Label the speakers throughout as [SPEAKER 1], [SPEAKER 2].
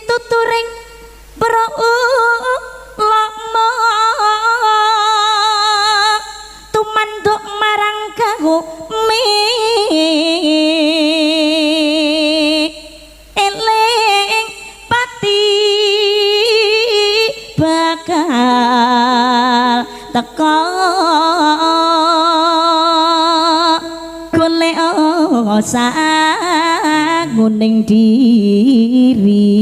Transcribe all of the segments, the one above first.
[SPEAKER 1] pituturing para ulama tumanduk marang kagumi eling pati bakal teka golek sanguning diri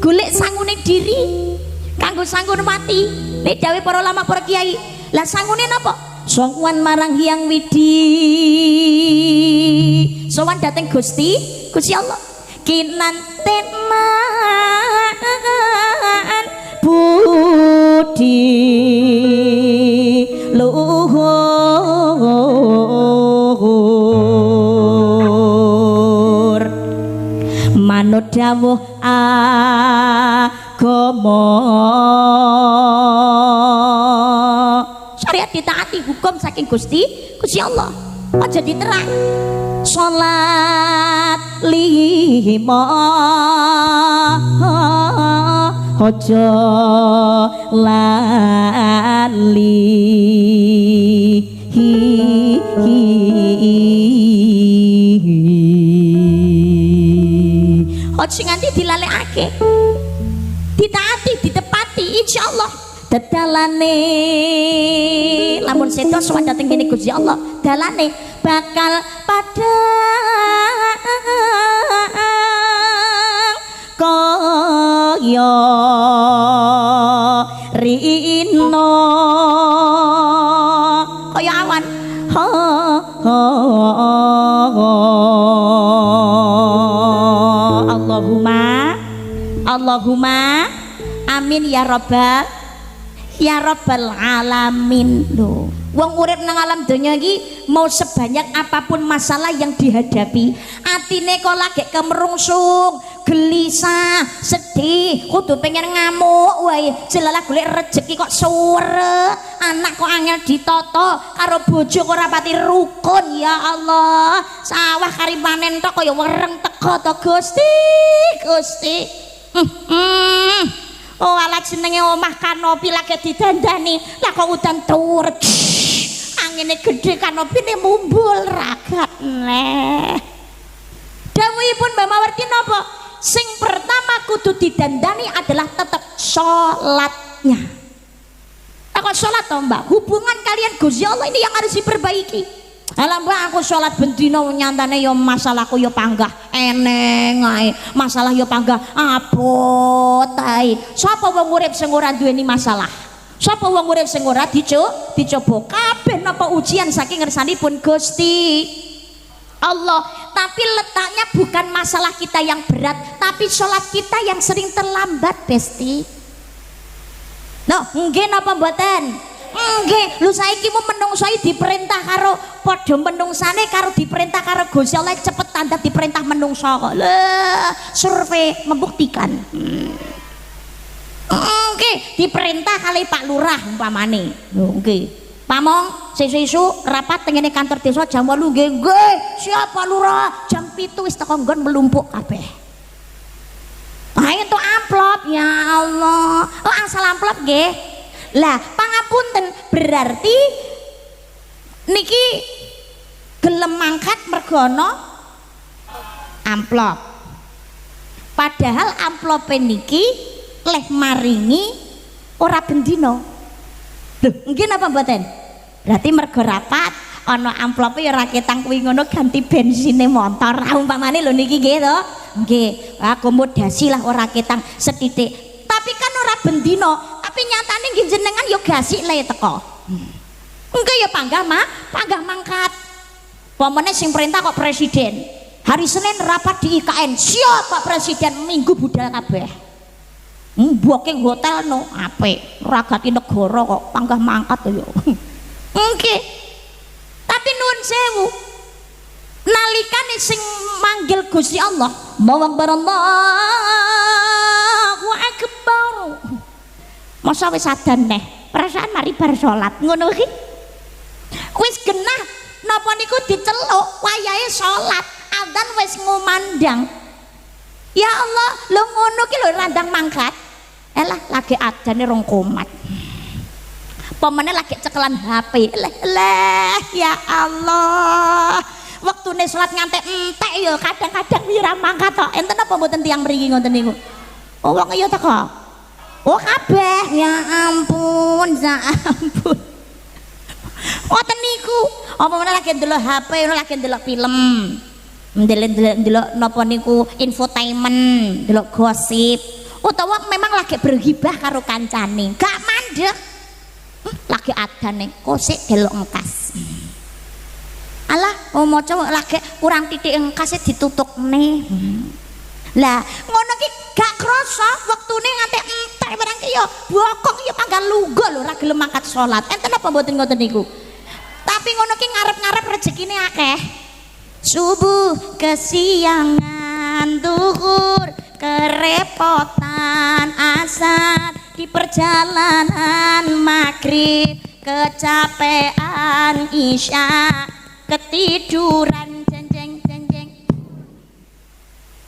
[SPEAKER 1] golek sanguning diri kanggo sanggun mati nek dawuh para ulama para kiai lah sangune napa sowan marang Hyang Widi sowan dateng Gusti Allah kinanten man budi luhur manut dawuh agama syariat ditaati hukum saking Gusti Allah aja diterang salat lima aja lali aja nganti dilalekake ditaati ditepati insyaallah dadalane lamun sedo sowan dateng kene Gusti Allah dalane bakal padang kaya rino kaya awan Allahumma amin ya rabbal alamin. Loh, wong urip nang alam donya iki mau sebanyak apapun masalah yang dihadapi, atine kok lagi kemerungsung, gelisah, sedih, kudu pengen ngamuk wae, jelalah golek rezeki kok suwere, anak kok angel ditoto, karo bojo kok ora pati rukun. Ya Allah, sawah kari panen tok kaya wereng teko to Gusti. Oh ala jenenge omah kanopi lagi didandani lah kok udan turut angine gede kanopine mumbul ragat neh dawuhipun Mbak Mawarti napa sing pertama kudu didandani adalah tetap sholatnya. Kok sholat toh Mbak, hubungan kalian Gusti Allah ini yang harus diperbaiki. Alah Mbak aku sholat bendina nyantane yo masalahku yo panggah eneng ae, masalah yo panggah abot ae. Sapa wong urip sing ora duweni masalah? Sapa wong urip sing ora dicoba? Kabeh napa ujian saking ngersanipun Gusti Allah. Tapi letaknya bukan masalah kita yang berat, tapi sholat kita yang sering terlambat, Besti. No, nggih napa mboten? Nggih, lho saiki mu menungso diperintah karo padha menungsane karo diperintah karo Gusti Allah cepet tanda diperintah menungso kok. Lah, survei membuktikan. Nggih, diperintah kali Pak Lurah umpamane. Lho nggih. Pamong sesuk rapat tengene kantor desa jam 8 nggih. Nggih, siap Pak Lurah. Jam 7 wis teko nggon melumpuk kabeh. Itu amplop ya Allah. Oh asal amplop nggih. Lah pangapunten berarti niki gelem mangkat mergono amplop. Padahal amplop niki leh maringi ora bendino. Lho, nggih napa mboten? Berarti mergo rapat ana amplope ya ora ketang kuwi ngono ganti bensine motor. Umpamane lho niki nggih to. Nggih, akomodasi lah ora ketang setitik. Tapi kan ora bendino, tapi nyatane nggih jenengan ya gasik le teko. Engke ya panggah mangkat. Pamane sing perintah kok presiden. Hari Senin rapat di IKN. Siap Pak Presiden, Minggu budal kabeh. Booking hotel no apik. Ragati negara kok panggah mangkat yo. Engke. Tapi nuwun sewu. Nalikane sing manggil Gusti Allah, Allahu akbar. Masa wis adan neh. Perasaan mari bar salat ngono iki. Wis genah napa niku diceluk wayahe salat adzan wis ngumandang. Ya Allah, lho ngono ki lho randang mangkat. Elah lagi adzane rong komat. Pemene lagi cekelan HP. Lah ya Allah. Waktune salat ngantek entek ya kadang-kadang wira mangkat tok. Enten apa mboten tiyang mriki ngoten niku? Oh wong ya teko. Oh kabeh. Ya ampun, ya ampun. Ngoten niku. Apa meneh lagi ndelok HP, lagi ndelok film. Ndelok napa niku infotainment, ndelok gosip. Utawa memang lagi bergibah karo kancane. Gak mandek. Lagi adane kosik delok engkas. Alah, maca lagi kurang titik engkase ditutukne. Lah, ngono ki gak krasa wektune nganti entek barang ki ya bokong ya panggal lungguh lho ora gelem mangkat salat. Enten apa mboten ngoten niku? Tapi ngono ki ngarep-ngarep rezekine akeh. Subuh kesiangan duhur kerepotan asar di perjalanan maghrib kecapean isya ketiduran jeng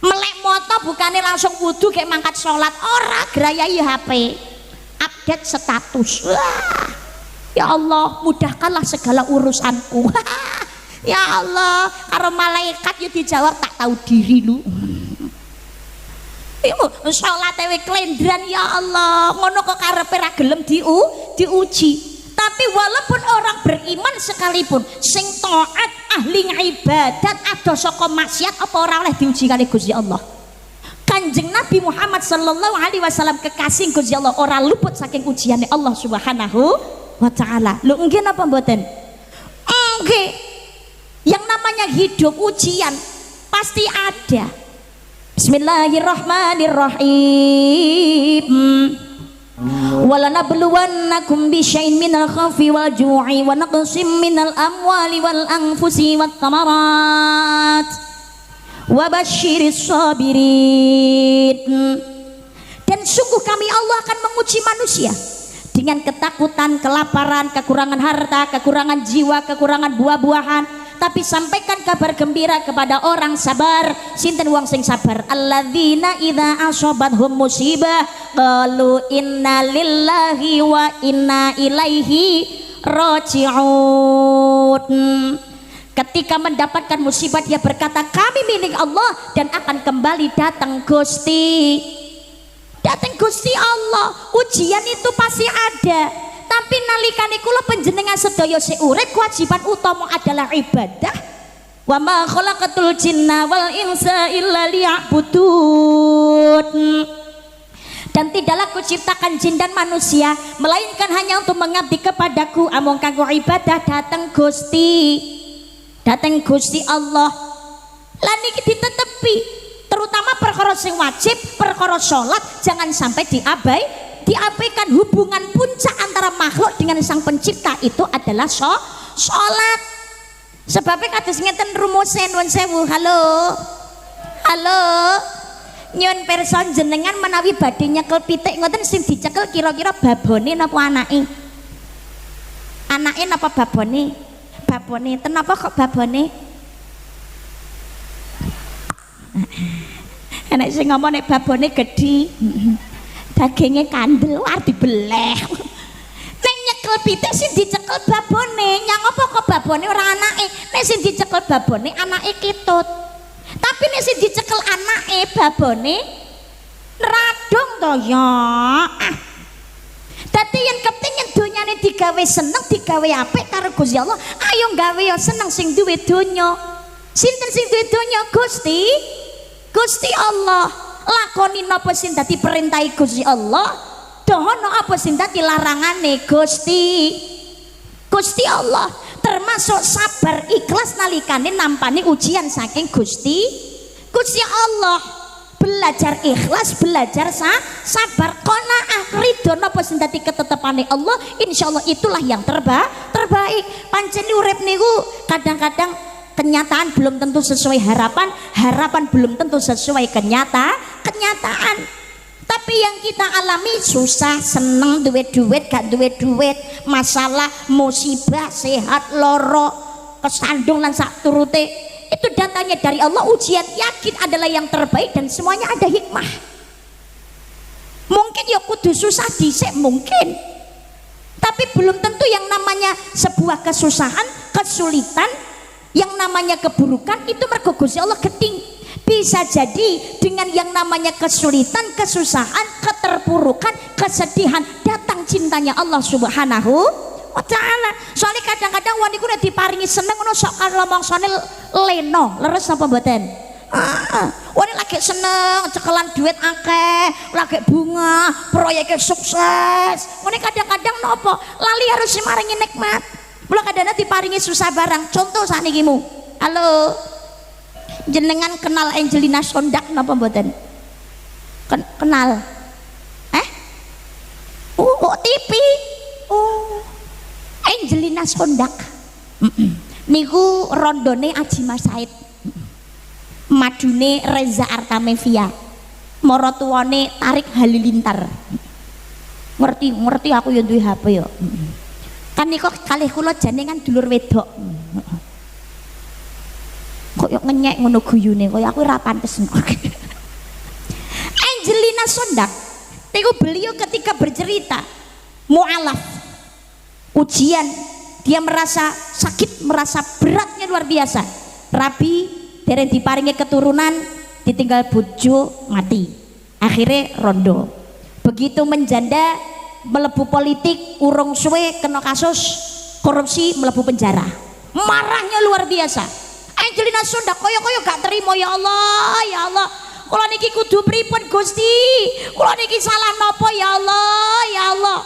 [SPEAKER 1] melek moto bukannya langsung wudu kayak mangkat sholat ora gerayai HP update status. Wah, ya Allah mudahkanlah segala urusanku. Ya Allah karo malaikat yo dijawab tak tahu diri lu. Iku salat ewe klendran ya Allah ngono kok karepe ra gelem diuji. Tapi walaupun orang beriman sekalipun sing taat ahli ibadat ada saka maksiat apa ora oleh diuji kali Gusti Allah. Kanjeng Nabi Muhammad sallallahu alaihi wasallam kekasih Gusti Allah ora luput saking ujiane Allah Subhanahu wa taala. Lho nggih napa mboten? Nggih. Yang namanya hidup ujian pasti ada. Bismillahirrahmanirrahim. Walanabluwannakum bisyai'in minal khawfi wal ju'i wa naqsim minal amwali wal anfusi wat thamarat wa basyiris sabirin. Dan sungguh kami Allah akan menguji manusia dengan ketakutan, kelaparan, kekurangan harta, kekurangan jiwa, kekurangan buah-buahan. Tapi sampaikan kabar gembira kepada orang sabar. Sinten wong sing sabar? Alladzina idza asobathum musibah qalu inna lillahi wa inna ilaihi raji'un. Ketika mendapatkan musibah dia berkata kami milik Allah dan akan kembali datang Gusti. Datang Gusti Allah. Ujian itu pasti ada. Tapi nalikane kula panjenengan sedaya sing urip kewajiban utama adalah ibadah. Wa ma khalaqatul jinna wal insa illa liya'budun. Dan tidaklah kuciptakan jin dan manusia melainkan hanya untuk mengabdi kepadaku amung kanggo ibadah. Datang Gusti Allah. Lan niki ditetepi terutama perkara sing wajib, perkara salat jangan sampai diabaikan. Hubungan puncak antara makhluk dengan sang pencipta itu adalah sholat. Sebabnya kados ngeten rumusé nuwun sewu. Halo nyun pirsa jenengan menawi badhe nyekel pitik ngoten sing dicekel kira-kira babone napa anake napa babone kenapa kok babone enek sing ngomong nek babone gedhi dagingnya kandel arep dibeleh. Nek nyekel pitik sing dicekel babone, nyang apa kok babone ora anake. Nek sing dicekel babone anake kitut. Tapi nek sing dicekel anake babone radung to ya. Dadi yen kepengin donyane digawe seneng, digawe apik karo Gusti Allah, ayo gawe ya seneng sing duwe donya. Sinten sing duwe donya? Gusti Allah. Lakoni napa sing dadi perintahe Gusti Allah, dohono apa sing dadi larangane Gusti Allah. Termasuk sabar ikhlas nalikane nampani ujian saking Gusti Allah. Belajar ikhlas, belajar sabar, qanaah, ridho napa sing dadi ketetepane Allah, insyaallah itulah yang terbaik. Pancen urip niku kadang-kadang kenyataan belum tentu sesuai harapan belum tentu sesuai kenyataan. Tapi yang kita alami susah, seneng, duit, gak duit, masalah, musibah, sehat, loro, kesandung lan sak turute, itu datanya dari Allah. Ujian yakin adalah yang terbaik dan semuanya ada hikmah. Mungkin ya kudu susah dhisik mungkin, tapi belum tentu yang namanya sebuah kesusahan, kesulitan, yang namanya keburukan itu mergo Gusti Allah geding. Bisa jadi dengan yang namanya kesulitan, kesusahan, keterpurukan, kesedihan datang cintanya Allah Subhanahu wa taala. Soalnya kadang-kadang wong niku nek diparingi seneng ngono sok karo mongsone leno, leres apa mboten? Wong lagi seneng, cekelan duit akeh, lagi bunga, proyeknya sukses. Wong kadang-kadang nopo? Lali harus maringi nikmat. Mula kadang-kadang diparingi susah barang. Contoh saknikimu. Halo. Jenengan kenal Angelina Sondak napa mboten? Kenal? Oh, TV. Oh. Angelina Sondak. Niku rondone Aji Mas Said. Madune Reza Artamevia. Maratuwane Tarik Halilintar. Ngerti aku ya duwe HP ya. Kan niku kalih kula jane kan dulur wedok. Kok yo ngenyek ngono guyune, kaya aku ora pantes. Angelina Sondak niku beliau ketika bercerita mu'alaf ujian, dia merasa sakit, merasa beratnya luar biasa. Rabi dereng diparingi keturunan, ditinggal bojo mati, akhirnya rondo. Begitu menjanda, melebu politik, urung suwe kena kasus korupsi, melebu penjara. Marahnya luar biasa. Angelina Sondak koyo-koyo gak terima, ya Allah, ya Allah. Kula niki kudu pripun Gusti? Kula niki salah napa ya Allah, ya Allah.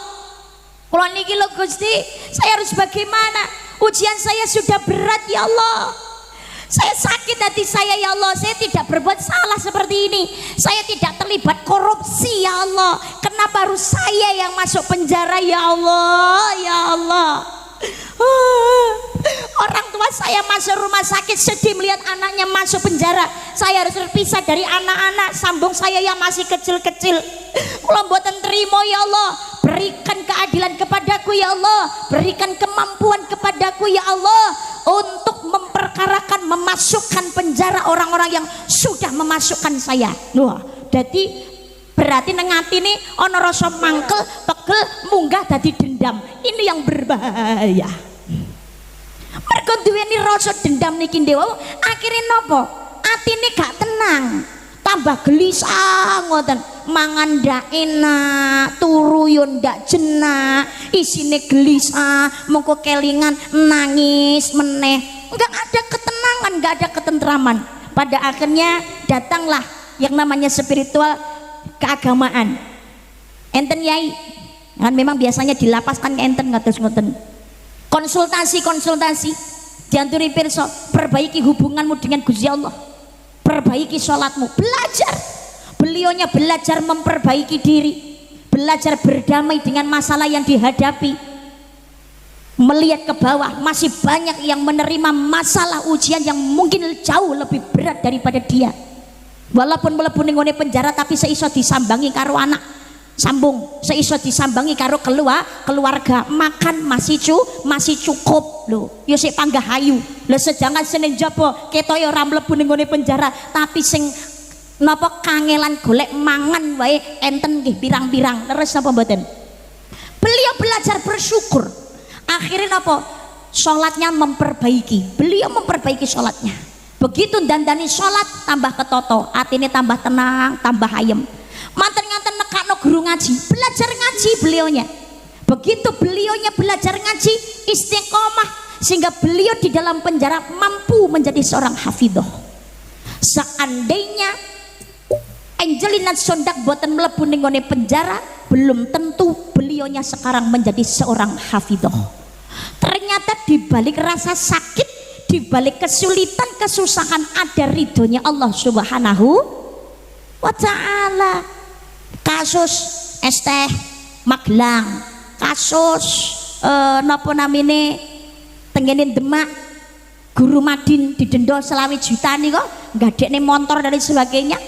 [SPEAKER 1] Kula niki lho Gusti, saya harus bagaimana? Ujian saya sudah berat ya Allah. Saya sakit hati saya ya Allah. Saya tidak berbuat salah seperti ini. Saya tidak terlibat korupsi ya Allah. Kenapa harus saya yang masuk penjara ya Allah, ya Allah. Orang tua saya masuk rumah sakit sedih melihat anaknya masuk penjara. Saya harus terpisah dari anak-anak sambung saya yang masih kecil-kecil. Kula mboten terima ya Allah. Berikan keadilan kepadaku ya Allah. Berikan kemampuan kepadaku ya Allah untuk memperkarakan, memasukkan penjara orang-orang yang sudah memasukkan saya. Wah, jadi berarti nang atine ana rasa mangkel, pegel, munggah dadi dendam. Ini yang berbahaya. Mergo duweni rasa dendam niki ndewa, akhire napa? Atine gak tenang, tambah gelisah ngoten. Mangan ndak enak, turu yo ndak jenak, isine gelisah, mengko kelingan nangis meneh. Enggak ada ketenangan, enggak ada ketentraman. Pada akhirnya datanglah yang namanya spiritual, keagamaan. Enten yai kan memang biasanya dilapaskan enten ngatus-ngoten. Konsultasi dianturi pirsa, perbaiki hubunganmu dengan Gusti Allah, perbaiki sholatmu, belajar. Beliaunya belajar memperbaiki diri, belajar berdamai dengan masalah yang dihadapi. Melihat ke bawah, masih banyak yang menerima masalah ujian yang mungkin jauh lebih berat daripada dia. Walaupun mlebu ning penjara tapi seiso disambangi karo anak, sambung seiso disambangi karo keluarga, makan masih cukup lho. Ya sik panggah ayu. Lah sejangan sing njaba ketoke ora mlebu ning penjara tapi sing napa kangelan golek mangan wae enten nggih pirang-pirang. Leres napa mboten? Beliau belajar bersyukur. Akhirnya napa? Salatnya memperbaiki. Beliau memperbaiki salatnya. Begitu dandani salat tambah ketoto, atine tambah tenang, tambah ayem. Manten-manten nekakno guru ngaji, belajar ngaji beliaunya. Begitu beliaunya belajar ngaji, istiqomah sehingga beliau di dalam penjara mampu menjadi seorang hafidhah. Seandainya Angelina Sondak boten mlebu ning penjara, belum tentu beliaunya sekarang menjadi seorang hafidhah. Ternyata di balik rasa sakit, di balik kesulitan, kesusahan ada ridhonya Allah Subhanahu wa taala. Kasus Esteh Magelang, kasus napa namine tengene Demak, guru Madin didenda 20 juta nih kok gadekne motor dan sebagainya.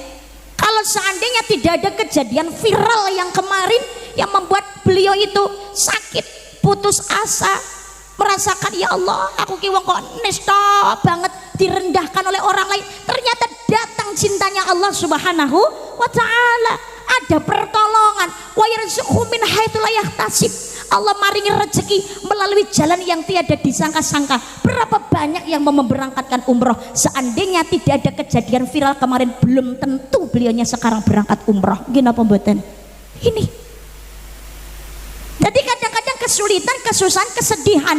[SPEAKER 1] Kalau seandainya tidak ada kejadian viral yang kemarin yang membuat beliau itu sakit, putus asa, merasakan ya Allah aku ki wong kok nista banget direndahkan oleh orang lain, ternyata datang cintanya Allah Subhanahu wa taala, ada pertolongan. Wa yarzuqhu min haitsu la yahtasib, Allah maringi rezeki melalui jalan yang tiada disangka-sangka. Berapa banyak yang mau memberangkatkan umroh, seandainya tidak ada kejadian viral kemarin belum tentu beliaunya sekarang berangkat umroh. Gini apa mboten? Ini jadi kadang-kadang kesulitan, kesusahan, kesedihan,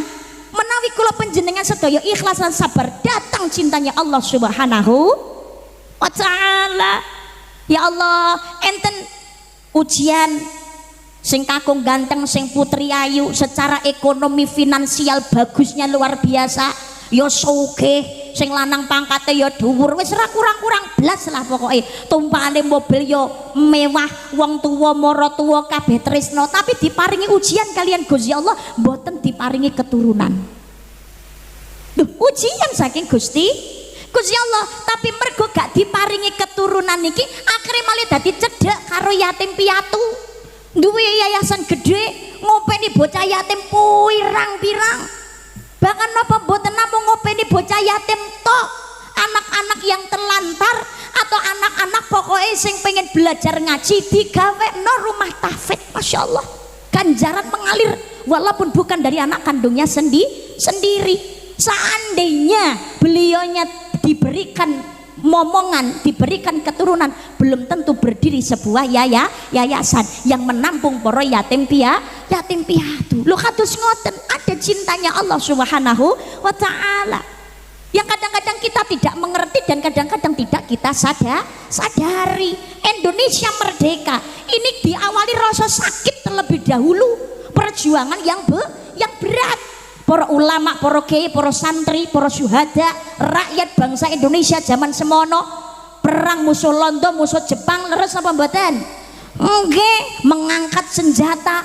[SPEAKER 1] menawi kula panjenengan sedaya ikhlas dan sabar, datang cintanya Allah Subhanahu wa taala. Ya Allah, enten ujian sing kakung ganteng, sing putri ayu, secara ekonomi finansial bagusnya luar biasa, yo sugih, sing lanang pangkate yo dhuwur, wis ora kurang-kurang blas lah pokoke. Tumpakane mobil yo mewah, wong tuwa mara tuwa kabeh tresno, tapi diparingi ujian kalian Gusti Allah mboten diparingi keturunan. Duh, ujian saking Gusti Allah, tapi mergo gak diparingi keturunan niki akhirnya malah dadi cedhek karo yatim piatu. Duwe yayasan gede ngopeni bocah yatim pirang-pirang, bahkan napa mboten namung ngopeni bocah yatim tok, anak-anak yang terlantar atau anak-anak pokoknya sing pengen belajar ngaji digawekno rumah tahfidz. Masya Allah, ganjaran mengalir walaupun bukan dari anak kandungnya sendiri. Seandainya beliaunya diberikan momongan, diberikan keturunan, belum tentu berdiri sebuah yayasan yang menampung para yatim piatu. Lho kados ngoten, ada cintanya Allah Subhanahu wa taala yang kadang-kadang kita tidak mengerti dan kadang-kadang tidak kita sadari. Indonesia merdeka ini diawali rasa sakit terlebih dahulu, perjuangan yang berat. Para ulama, para kiai, para santri, para syuhada, rakyat bangsa Indonesia zaman semono perang musuh Londo, musuh Jepang, leres apa mboten? Nggih, mengangkat senjata.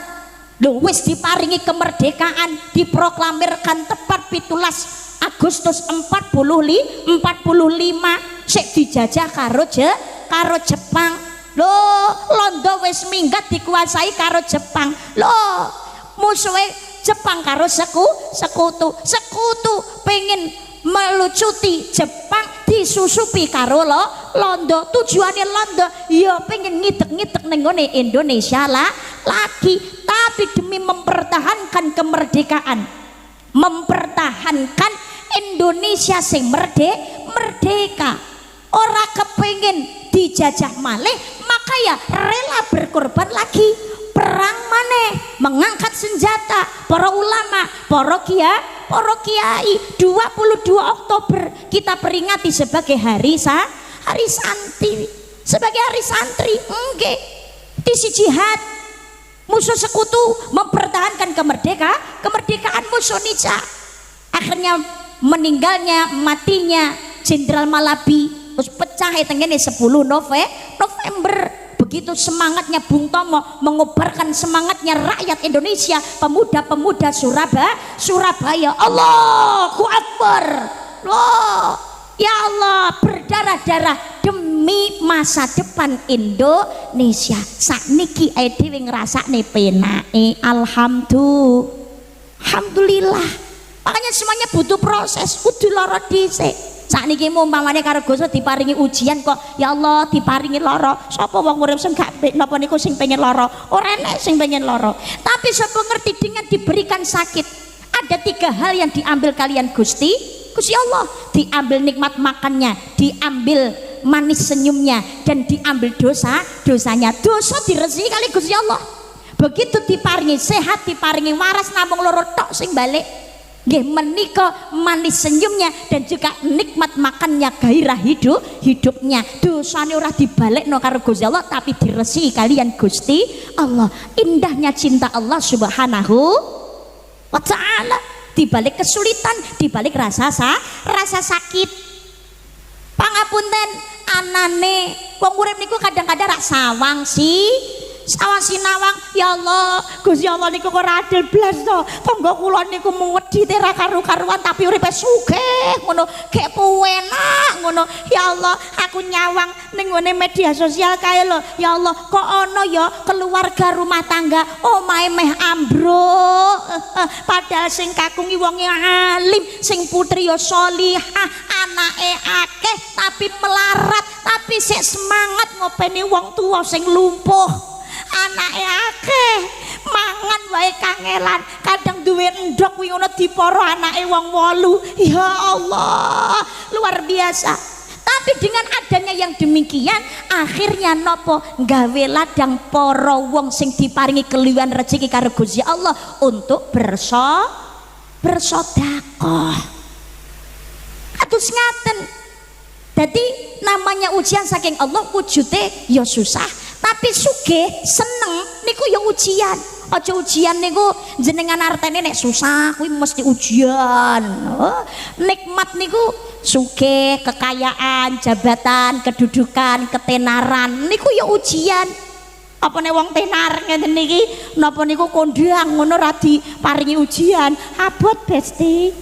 [SPEAKER 1] Lho wis diparingi kemerdekaan, diproklamirkan tepat 17 Agustus 45 sik dijajah karo Jepang. Lho, Londo wis minggat dikuasai karo Jepang. Lho, musuhe Jepang karo sekutu pengen melucuti Jepang, disusupi karo Londo. Tujuannya Londo ya pengen ngitek-ngitek nenggone Indonesia lagi, tapi demi mempertahankan kemerdekaan, mempertahankan Indonesia sing merdeka, ora kepengen dijajah malih, maka ya rela berkorban lagi, perang maneh, mengangkat senjata. Para ulama, para kiai 22 Oktober kita peringati sebagai hari santri, sebagai hari santri. Nggih, disi jihad musuh sekutu mempertahankan kemerdekaan musuh nica. Akhirnya meninggalnya, matinya Jenderal Malabi, terus pecah tengene 10 November. Begitu semangatnya Bung Tomo mengobarkan semangatnya rakyat Indonesia, pemuda-pemuda Surabaya. Allahu Akbar. Loh, ya Allah, berdarah-darah demi masa depan Indonesia. Sakniki ae dhewe ngrasakne penake. Alhamdulillah. Makanya semuanya butuh proses, kudu lara dhisik. Sakniki umpamane karo Gusti diparingi ujian kok ya Allah diparingi lara. Sapa wong urip sing gak napa niku sing pengen lara? Ora enek sing pengen lara. Tapi sapa ngerti dengan diberikan sakit, ada 3 hal yang diambil kalian Gusti Allah. Diambil nikmat makannya, diambil manis senyumnya, dan diambil dosanya. Dosa diresi kali Gusti Allah. Begitu diparingi sehat, diparingi waras, namung loro tok sing balik. Nggih menika manis senyumnya dan juga nikmat makannya, gairah hidupnya. Dosane ora dibalekno karo Gusti Allah, tapi diresi kalian Gusti Allah. Indahnya cinta Allah Subhanahu wa taala, dibalik kesulitan, dibalik rasa sakit. Pangapunten anane wong urip niku kadang-kadang rak sawang sawang sinawang. Ya Allah, Gusti Allah niku kok adil blas to. Tangga kula niku muwedi ra karu-karuan tapi uripe sugih ngono, gek penak ngono. Ya Allah, aku nyawang ning ngone media sosial kae lho. Ya Allah, kok ana ya keluarga rumah tangga omahe meh ambruk. Padahal sing kakungi wonge alim, sing putri ya sholihah, anake akeh tapi melarat, tapi sik semangat ngopeni wong tua sing lumpuh. Anake akeh mangan wae kangelan, kadang duwe endhog kuwi ngono diporo anake wong 8. Ya Allah, luar biasa. Tapi dengan adanya yang demikian akhirnya nopo gawe ladang para wong sing diparingi keliwan rezeki karo Gusti Allah untuk bersedekah. Atus ngaten. Jadi namanya ujian saking Allah, wujude ya susah, tapi sugih seneng niku ya ujian. Aja ujian niku jenengan artene nek susah kuwi mesti ujian. Nikmat niku sugih, kekayaan, jabatan, kedudukan, ketenaran niku ya ujian. Apa nek wong tenar ngene niki napa niku kondang ngono ra diparingi ujian, abot Besti.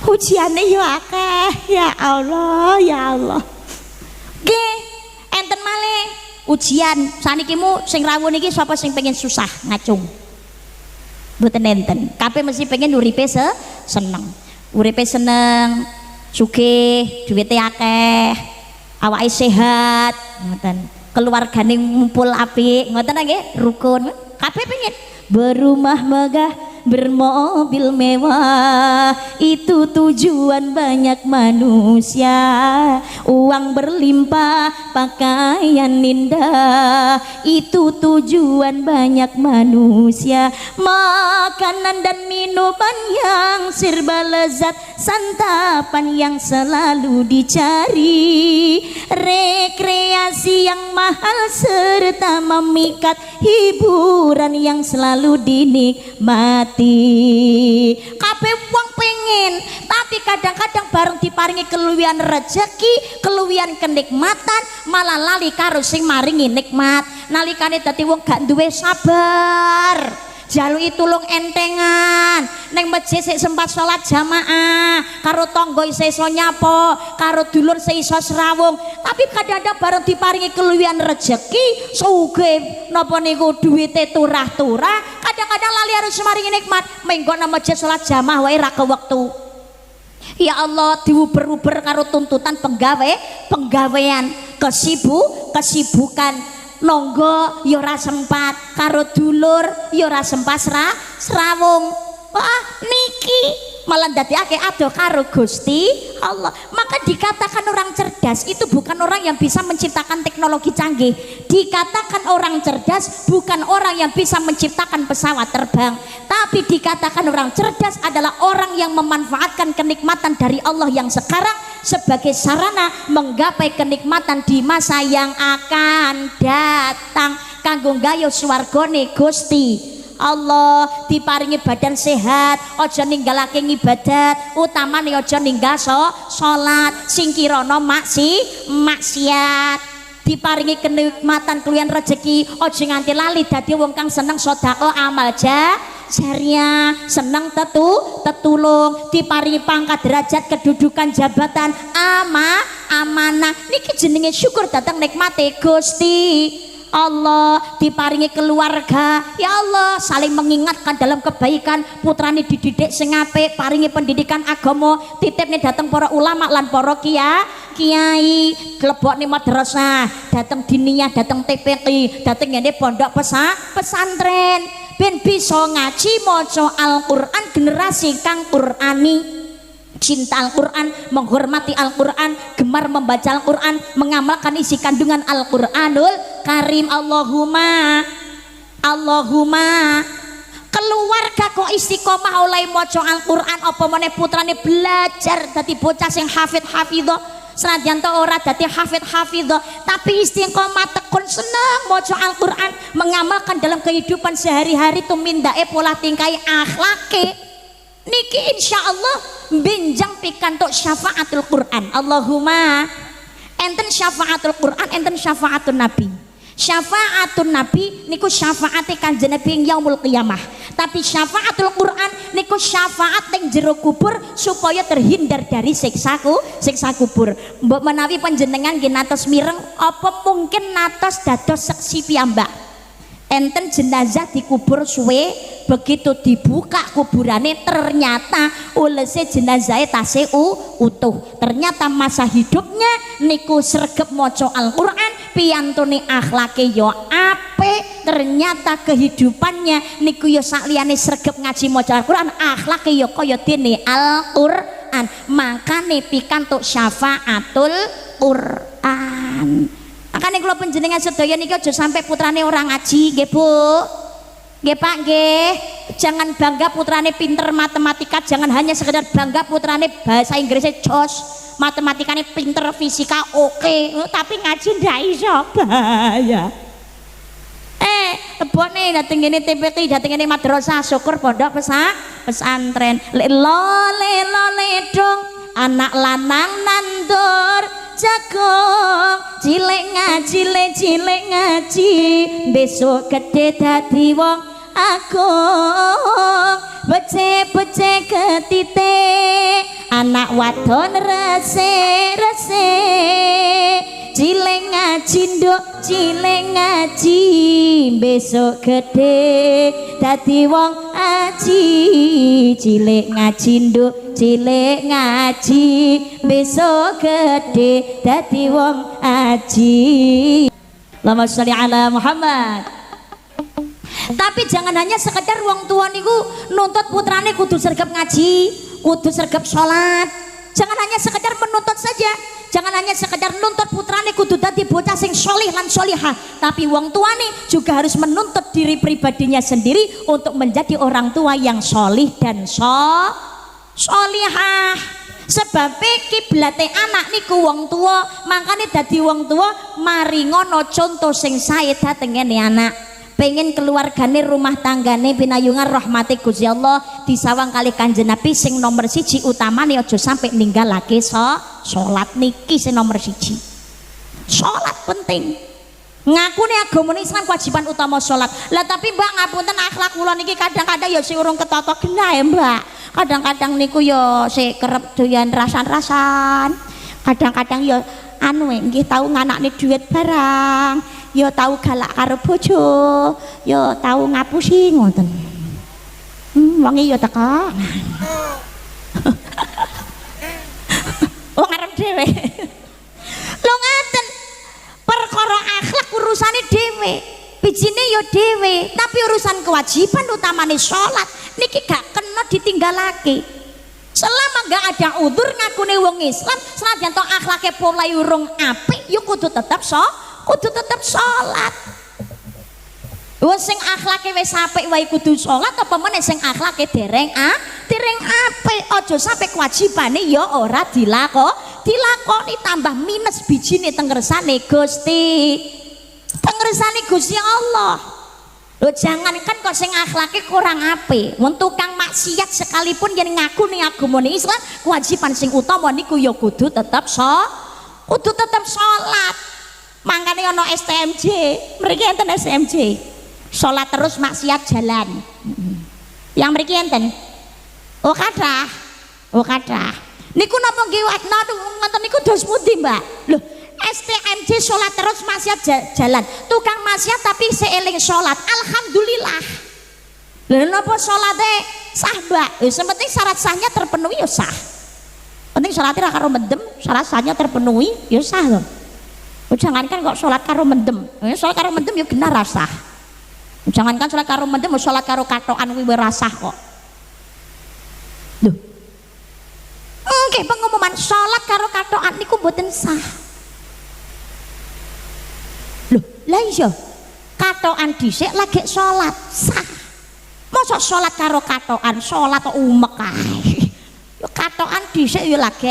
[SPEAKER 1] Ujiane yo akeh. Ya Allah, ya Allah. Nggih, enten malih ujian sanikimu sing rawuh niki sapa sing pengen susah ngacung? Mboten enten. Kabeh mesti pengen uripe seneng. Uripe seneng, sugih, duwite akeh, awake sehat, ngoten. Keluargane ngumpul apik, ngoten nggih, rukun. Kabeh pengen berumah megah, bermobil mewah, itu tujuan banyak manusia. Uang berlimpah, pakaian indah, itu tujuan banyak manusia. Makanan dan minuman yang serba lezat, santapan yang selalu dicari, rekreasi yang mahal serta memikat, hiburan yang selalu dinikmati. Kabeh wong pengen, tapi kadang-kadang bareng diparingi keluwihan rezeki, keluwihan kenikmatan, malah lali karo sing maringi nikmat. Nalikane dadi wong gak duwe sabar, jaluki tulung entengan, neng masjid sik sempat sholat jamaah, karo tangga isih iso nyapo, karo dulur sik iso srawung. Tapi kadang-kadang bareng diparingi keluwihan rezeki, sugih napa niku duwite turah-turah, kadang-kadang lali harus maringi nikmat, menggo nang masjid sholat jamaah wae ra ke wektu. Ya Allah, diuber-uber karo tuntutan penggawean, kesibukan, nonggo ya ora sempat, karo dulur ya ora sempat srawung. Wah, niki malah ndadekake ado karo Gusti Allah. Maka dikatakan orang cerdas itu bukan orang yang bisa menciptakan teknologi canggih. Dikatakan orang cerdas bukan orang yang bisa menciptakan pesawat terbang, tapi dikatakan orang cerdas adalah orang yang memanfaatkan kenikmatan dari Allah yang sekarang sebagai sarana menggapai kenikmatan di masa yang akan datang kanggo gayo swargane Gusti Allah. Diparingi badan sehat, aja ninggalake ibadat, utamane aja ninggal salat sing kirana maksiat. Diparingi kenikmatan keluwihan rezeki, aja nganti lali dadi wong kang seneng sedekah amal jariah, seneng tetulung. Diparingi pangkat derajat, kedudukan, jabatan, amanah, niki jenenge syukur datang nikmate Gusti Allah. Diparingi keluarga, ya Allah saling mengingatkan dalam kebaikan, putrane dididik sing apik, paringi pendidikan agama, titipne datang para ulama lan para kiai, klebokne madrasah, datang diniyah, datang TPQ, datang ngene pondok pesantren, ben bisa ngaji maca Al-Qur'an, generasi kang Qur'ani, cinta Al-Quran, menghormati Al-Quran, gemar membaca Al-Quran, mengamalkan isi kandungan Al-Quranul Karim. Allahumma keluarga kok istiqomah oleh maca Al-Quran, apa meneh putrane belajar dadi bocah sing hafidh senajan to ora dadi hafidh tapi istiqomah tekun seneng maca Al-Quran, mengamalkan dalam kehidupan sehari-hari tumindake, pola tingkai, akhlake, niki insyaallah benjang pikantuk syafaatul Quran. Allahumma enten syafaatul Quran, enten syafaatul Nabi. Syafa'atun Nabi niku syafaate Kanjeng Nabi ing yaumul qiyamah. Tapi syafaatul Quran niku syafaat ning jero kubur supaya terhindar dari siksa kubur. Mbok menawi panjenengan nggih natos mireng apa mungkin natos dados seksi piyambak. Enten jenazah dikubur suwe, begitu dibuka kuburane ternyata ulese jenazahnya tasih utuh. Ternyata masa hidupnya niku sregep maca Al-Qur'an, piyantune akhlake yo apik, ternyata kehidupannya niku yo sakliyane sregep ngaji maca Al-Qur'an, akhlake yo kaya dene Al-Qur'an. Makane pikantuk syafaatul Qur'an. Makanya kalau penjenengan sedaya niki aja sampai putrane orang ngaji, nggih Bu. Nggih Pak, nggih. Jangan bangga putrane pinter matematika, jangan hanya sekedar bangga putrane bahasa Inggrisnya jos, matematikane pinter, fisika oke, tapi ngaji ndak iso bahaya. Lebone dateng ngene TPK, dateng ngene madrasah, syukur pondok pesantren. Lole dong, anak lanang nandur jagung, cilik ngaji, besok gede dadi wong agung. Becek ketite, anak wadon rese, cilik ngaji nduk, cilik ngaji, besok gede dadi wong aji. Cilik ngaji nduk, cilik ngaji, besok gede dadi wong aji. Allahumma sholli ala Muhammad. Tapi jangan hanya sekedar wong tua niku nuntut putrane kudu sregep ngaji, kudu sregep sholat. Jangan hanya sekedar menuntut saja, jangan hanya sekedar nuntut putrane kudu dadi bocah sing sholih lan sholihah, tapi wong tuane juga harus menuntut diri pribadinya sendiri untuk menjadi orang tua yang sholih dan sholihah. Sebab kiblate anak niku wong tua, makanya dadi wong tua mari ngono contoh sing sae datengene anak. Pengen keluargane rumah tanggane pinayungan rahmati Gusti Allah disawang kali Kanjeng Nabi sing nomor siji utamane aja sampai ninggalake salat niki sing nomor siji. Salat penting. Ngakune agama Islam kewajiban utama salat. Lah tapi Mbak ngapunten akhlak kula niki kadang-kadang ya sing urung ketata genah ya Mbak. Kadang-kadang niku ya sik kerep doyan rasan-rasan. Kadang-kadang ya anu nggih tau nganakne duit barang. Yo tahu galak karo bojo, yo tahu ngapusi ngoten. Wangi yo teka. Oh ngarep dhewe. Lho ngaten. Perkara akhlak urusane dhewe. Bijine yo dhewe, tapi urusan kewajiban utamane salat niki gak kena ditinggalake. Selama gak ada udzur ngakune wong Islam, senajan to akhlake mulai urung apik, yo kudu tetep salat. Wong sing akhlake wis apik wae kudu salat apa meneh sing akhlake dereng apik aja sampe kewajibane ya ora dilakoni tambah minus bijine tengersane Gusti Allah. Lho jangankan kok sing akhlake kurang apik, wong tukang maksiat sekalipun yen ngaku ning agamane Islam, kewajiban sing utama niku ya kudu tetep salat. Mangkane ana STMJ, mriki enten STMJ. Salat terus maksiat jalan. Yang mriki enten. Oh kathah. Niku napa nggih ngoten niku dos pundi, Mbak? Lho, STMJ salat terus maksiat jalan. Tukang maksiat tapi seeling salat. Alhamdulillah. Lha napa salate sah, Mbak? Wis penting syarat sahnya terpenuhi ya sah. Penting salate ra karo mendem, syarat sahnya terpenuhi ya sah lho. Jangankan kok sholat karo mendem, sholat karo mendem ya benar rasah. Jangankan sholat karo mendem, sholat karo katokan kuwi rasah kok. Loh, oke pengumuman sholat karo katokan niku mboten sah. Loh, lah iya katokan dhisik lagi sholat sah. Masa sholat karo katokan, sholat kok umek ae. Yo katokan dhisik yo lagi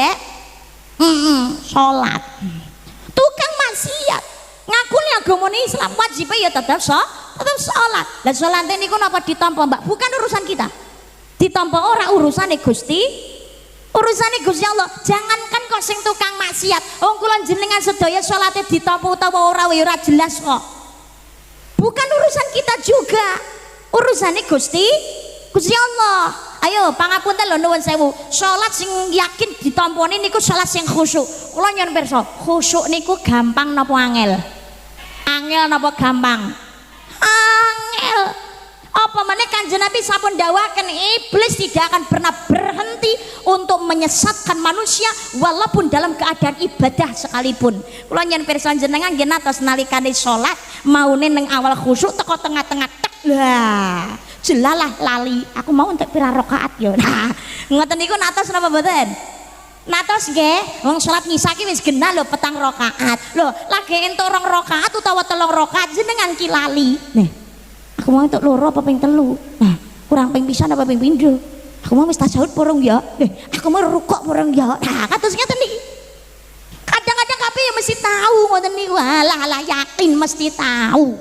[SPEAKER 1] sholat. Tukang maksiat ngakune agamane Islam wajib ya tetap salat. Lah salat niku napa ditampa Mbak? Bukan urusan kita. Ditampa ora urusane Gusti Allah. Jangankan kok sing tukang maksiat, wong kula jenengan sedaya salate ditampa utawa ora ora jelas kok. bukan urusan kita juga, urusannya Gusti Allah. Ayo pangapunten lho nuwun sewu, salat sing yakin ditampani niku salat sing khusyuk. Kula nyuwun pirsa, khusyuk niku gampang napa angel? Angel napa gampang? Angel. Apa meneh Kanjeng Nabi sampun dawuhaken, iblis tidak akan pernah berhenti untuk menyesatkan manusia walaupun dalam keadaan ibadah sekalipun. Kula nyuwun pirsa jenengan nggih natos nalikane salat maune ning awal khusyuk teko tengah-tengah tek. Lah jelalah lali, aku mau untuk pirang rakaat ya. Nah, ngoten niku natos napa mboten? Natos nggih, wong salat ngisa ki wis genah lho 4 rakaat. Lho, lagi entuk 2 rakaat utawa 3 rakaat jenengan ki lali. Nih, aku mau untuk 2 apa ping 3. Nah, kurang ping pisan apa ping pindho. Aku mau wis tasyahud porong ya. Aku mau rukuk porong ya. Nah, kados ngeten niki. Kadang-kadang kabeh ya mesti tahu ngoten niku. Alah yakin mesti tahu.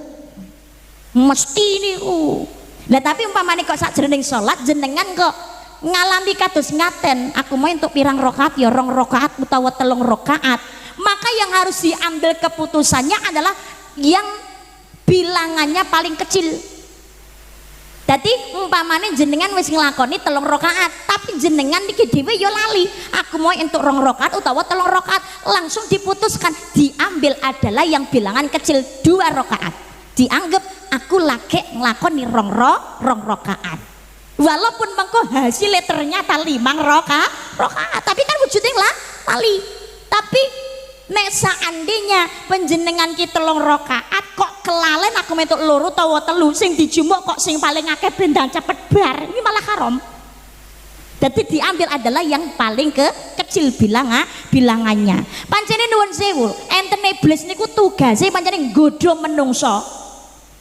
[SPEAKER 1] Mesti niku. Lah tapi umpamane kok sakjroning salat jenengan kok ngalami kados ngaten, aku mau untuk pirang rakaat ya 2 rakaat utawa 3 rakaat, maka yang harus diambil keputusannya adalah yang bilangannya paling kecil. Jadi umpamane jenengan wis nglakoni 3 rakaat, tapi jenengan niki dhewe ya lali, aku mau untuk 2 rakaat utawa 3 rakaat, langsung diputuskan diambil adalah yang bilangan kecil 2 rakaat. Dianggap aku lagi nglakoni 2 rakaat. Walaupun mengko hasilnya ternyata 5 rakaat, tapi kan wujudnya lali. Tapi nek seandainya panjenengan ki 3 rakaat kok kelalen aku mentuk 2 utawa 3 sing dijumuk kok sing paling akeh bendang cepet bar, ini malah haram. Jadi diambil adalah yang paling kecil bilangannya. Pancene nuwun sewu, enten iblis niku tugase pancene nggodho menungso.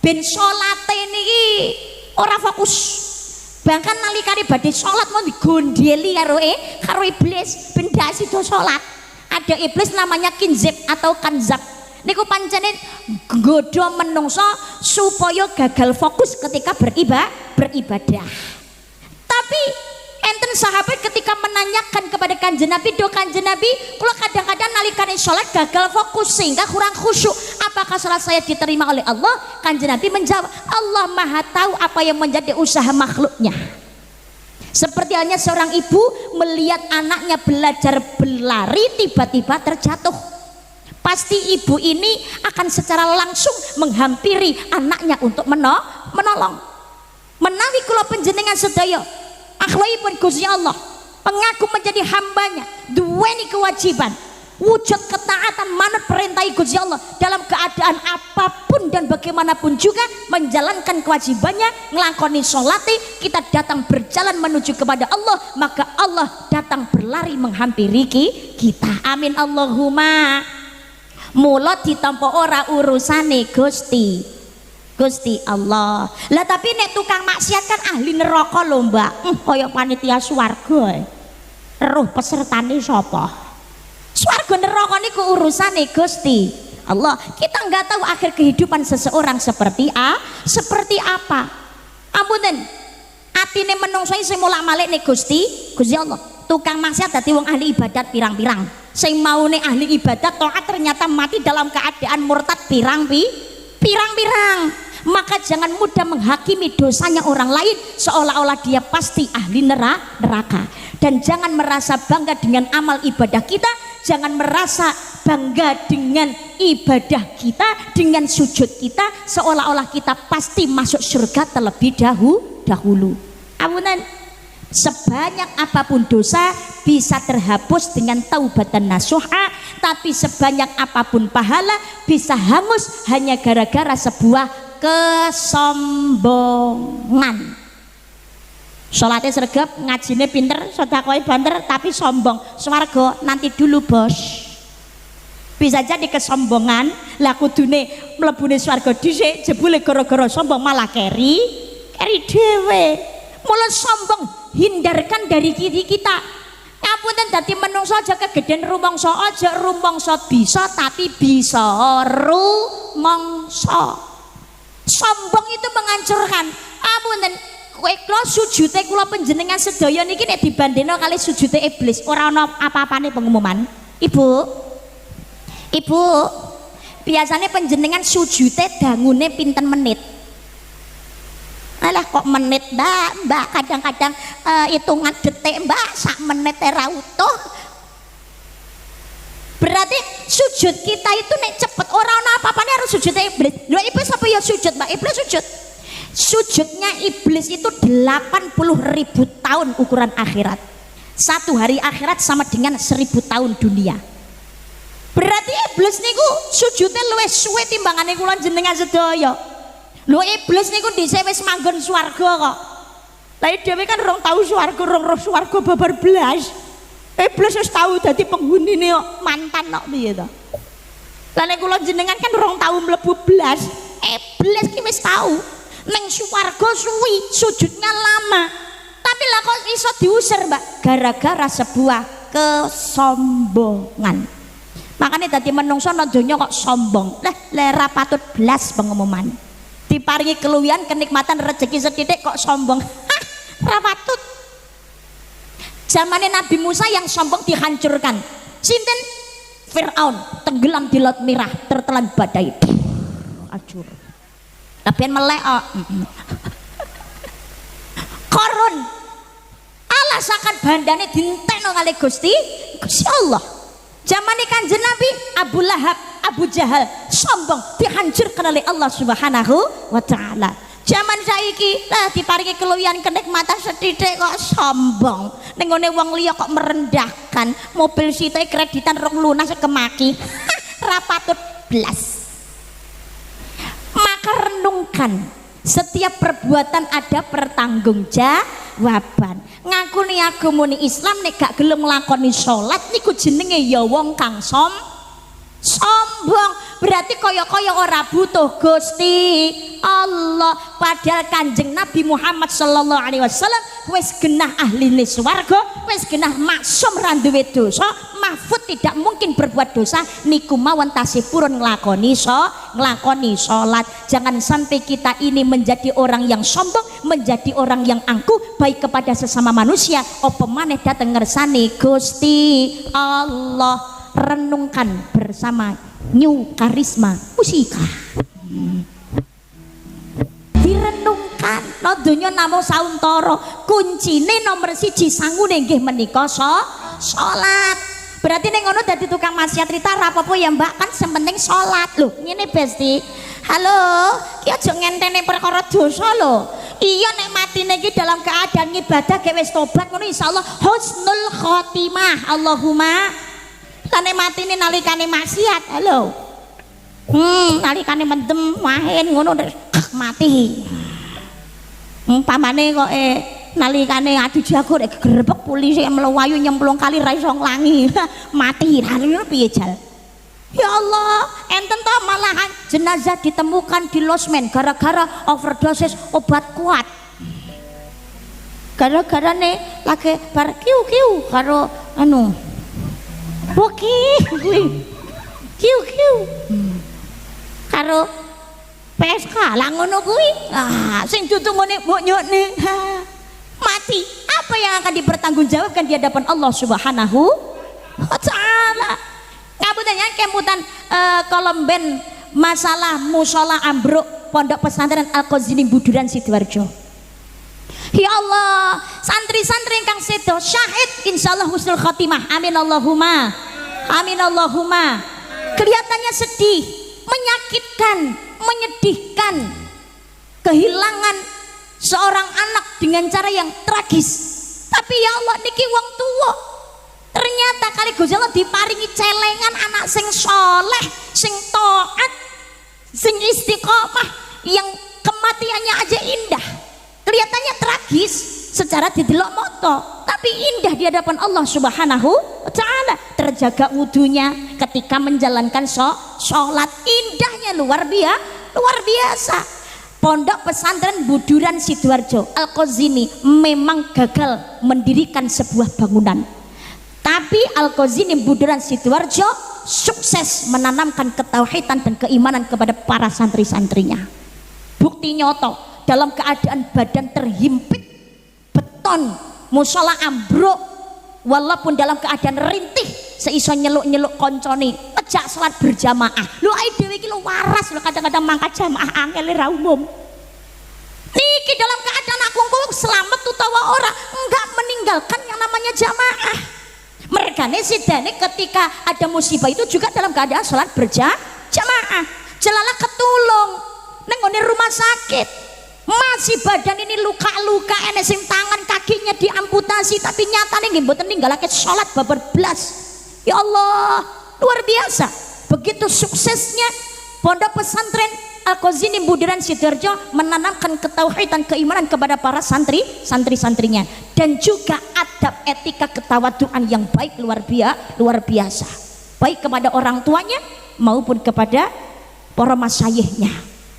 [SPEAKER 1] Ben salate niki ora fokus. Bahkan nalikane badhe salat mau digondeli karo iblis ben sida salat. Ada iblis namanya kinzib atau kanzab. Niku pancene nggodho menungso supaya gagal fokus ketika beribadah. Tapi enten sahabat ketika menanyakan kepada Kanjeng Nabi, "Do Kanjeng Nabi, kula kadang-kadang nalikane salat gagal fokus sehingga kurang khusyuk. Apakah salat saya diterima oleh Allah?" Kanjeng Nabi menjawab, "Allah Maha tahu apa yang menjadi usaha makhluknya." Seperti halnya seorang ibu melihat anaknya belajar berlari tiba-tiba terjatuh. Pasti ibu ini akan secara langsung menghampiri anaknya untuk menolong. Menawi kula panjenengan sedaya akhlakipun Gusti Allah, pengaku menjadi hambanya, duweni kewajiban wujud ketaatan manut perintah Gusti Allah dalam keadaan apapun dan bagaimanapun juga menjalankan kewajibannya, ngelakoni sholati, kita datang berjalan menuju kepada Allah, maka Allah datang berlari menghampiri kita. Amin Allahumma. Mula ditampa ora urusane Gusti Allah. Lah tapi nek tukang maksiat kan ahli neraka lho, Mbak. Kaya panitia swarga. Roh pesertane sapa? Swarga neraka niku urusane Gusti Allah. Kita nggak tahu akhir kehidupan seseorang seperti apa. Ampunten. Atine menungso sing molak-malik nek Gusti Allah. Tukang maksiat dadi wong ahli ibadat pirang-pirang. Sing maune ahli ibadat taat ternyata mati dalam keadaan murtad pirang-pirang. Maka jangan mudah menghakimi dosanya orang lain seolah-olah dia pasti ahli neraka. Dan jangan merasa bangga dengan amal ibadah kita, jangan merasa bangga dengan ibadah kita, dengan sujud kita seolah-olah kita pasti masuk surga terlebih dahulu. Amunan, sebanyak apapun dosa bisa terhapus dengan taubatan nasuha, tapi sebanyak apapun pahala bisa hangus hanya gara-gara sebuah kesombongan. Sholatnya sergap, ngajine pinter, sedekahnya banter, tapi sombong. Swarga nanti dulu bos. Bisa jadi kesombongan. Lah kudune mlebune swarga dhisik, jebule gara-gara sombong malah keri dhewe. Mula sombong hindarkan dari diri kita. Ngapunten dadi menungso aja kegeden rumangsa, aja rumangsa bisa tapi bisa rumangsa. Sombong itu menghancurkan. Apunten, kowe kula sujude kula panjenengan sedaya niki nek dibandingno kali sujude iblis ora ana apa-apane pengumuman. Ibu, biasanya panjenengan sujute dangune pinten menit? Alah kok menit mbak kadang-kadang hitungan detik mbak sak menit ra utuh. Berarti sujud kita itu nek cepet orang apa-apane harus sujud iblis. Lho iblis apa ya sujud mbak? Iblis sujud. Sujudnya iblis itu 80.000 tahun ukuran akhirat. Satu hari akhirat sama dengan 1000 tahun dunia. Berarti iblis niku sujudnya luwih suwe timbangane kula jenengan sedaya. Lho iblis niku dhisik wis manggon swarga kok. Lah dhewe kan rong tau swarga, rong roh swarga babar blas. Iblis wis tau dadi penghunine kok mantan kok piye to. Lah nek kula jenengan kan rong tau mlebu blas. Iblis ki wis tau ning swarga suwi, sujudnya lama. Tapi lah kok iso diusir, Mbak? Gara-gara sebuah kesombongan. Makanya dadi menungso nang donya kok sombong. Lah lera patut blas pengumuman. Diparingi keluwihan kenikmatan rezeki sethithik kok sombong. Hah, ra patut. Zamane Nabi Musa yang sombong dihancurkan. Sinten? Firaun tenggelam di Laut Merah tertelan badai. Acur. Tapi melek Korun alasakan bandane dinteno kali Gusti Allah. Zamane Kanjeng Nabi Abu Lahab, Abu Jahal sombong dihancurkan oleh Allah Subhanahu wa taala. Zaman saiki lah diparingi keluwihan kenikmatan sethithik kok sombong. Ning ngene wong liya kok merendahkan, mobil sithik kreditan rong lunas kemaki. Ra patut blas. Maka renungkan setiap perbuatan ada pertanggungjawaban. Ngakuni agamane Islam nek gak gelem nglakoni salat niku jenenge ya wong kang sombong. Berarti kaya-kaya ora butuh Gusti Allah. Padahal Kanjeng Nabi Muhammad sallallahu alaihi wasallam wis genah ahline swarga, wis genah maksum ra duwe dosa, mahfud tidak mungkin berbuat dosa niku mawon tasih purun nglakoni salat. Jangan sampai kita ini menjadi orang yang sombong, menjadi orang yang angkuh baik kepada sesama manusia apa maneh dateng ngersani Gusti Allah. Renungkan bersama New Karisma Musika. Direnungkan no donya namung sauntara, kuncine nomor 1 sangune nggih menika salat. Berarti ning ngono dadi tukang maksiat rita ra apa-apa ya Mbak, kan sing penting salat lho. Ngene Besti. Halo, ki aja ngenteni perkara dosa lho. Iya nek matine iki dalam keadaan ibadah ge wis tobat ngono insyaallah husnul khotimah. Allahumma tane matine nalikane maksiat. Halo. Nalikane mendem main ngono mati. Pamane kok nalikane adu jago nek grebek polisi mlewayu nyemplung kali ra iso nglangi. Mati. Lha piye jal? Ya Allah, enten to malahan jenazah ditemukan di losmen gara-gara overdosis obat kuat. Gara-gara nih lagi bar kiu karo anu Boki, kiu karo PSK lah ngono kuwi. Sing dudu ngene mbok-nyokne mati. Apa yang akan dipertanggungjawabkan di hadapan Allah Subhanahu wa taala? Ngapunten ya kemutan Kolomben masalah mushola ambruk Pondok Pesantren Al-Qazini Buduran Sidoarjo. Ya Allah, santri-santri ingkang sedo syahid insyaallah husnul khotimah. Amin Allahumma. Amin Allahumma. Kelihatannya sedih, menyakitkan, menyedihkan kehilangan seorang anak dengan cara yang tragis. Tapi ya Allah niki wong tua. Ternyata kali Gusti Allah diparingi celengan anak sing soleh, sing taat, sing istiqomah, yang kematiannya aja indah. Kelihatannya tragis secara didelok moto, tapi indah di hadapan Allah Subhanahu wa taala. Terjaga wudunya ketika menjalankan sholat, indahnya luar biasa. Pondok Pesantren Buduran Sidoarjo Al-Qazini memang gagal mendirikan sebuah bangunan, tapi Al-Qazini Buduran Sidoarjo sukses menanamkan ketauhidan dan keimanan kepada para santri-santrinya. Bukti nyoto dalam keadaan badan terhimpit beton, musola ambruk, walaupun dalam keadaan rintih seiso nyeluk-nyeluk koncone ngajak sholat berjamaah. Lho ae dhewe iki lho waras lho kadang-kadang mangkat jamaah angel ra umum. Niki dalam keadaan aku selamat utawa ora enggak meninggalkan yang namanya jamaah. Mergane sidane ketika ada musibah itu juga dalam keadaan sholat berjamaah. Jelala ketulung neng rumah sakit, masih badan ini luka-luka, enek sing tangan kakinya diamputasi, tapi nyatane nggih mboten ninggalake sholat babar blas. Ya Allah, luar biasa. Begitu suksesnya Pondok Pesantren Al-Qazini Budiran Sidoarjo menanamkan ketauhidan keimanan kepada para santrinya, dan juga adab etika ketawaduan yang baik luar biasa, baik kepada orang tuanya maupun kepada para masyayihnya.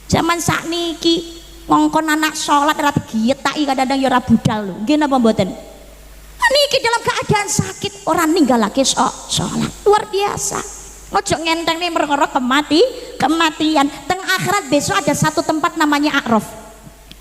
[SPEAKER 1] Zaman sakniki ngongkon anak sholat ora digiyetaki kadang-kadang ya ora budal lho. Nggih napa mboten? Niki dalam keadaan sakit orang ninggalake sholat. Luar biasa. Ojo ngenteng nih perkara kematian. Teng akhirat besok ada satu tempat namanya A'raf.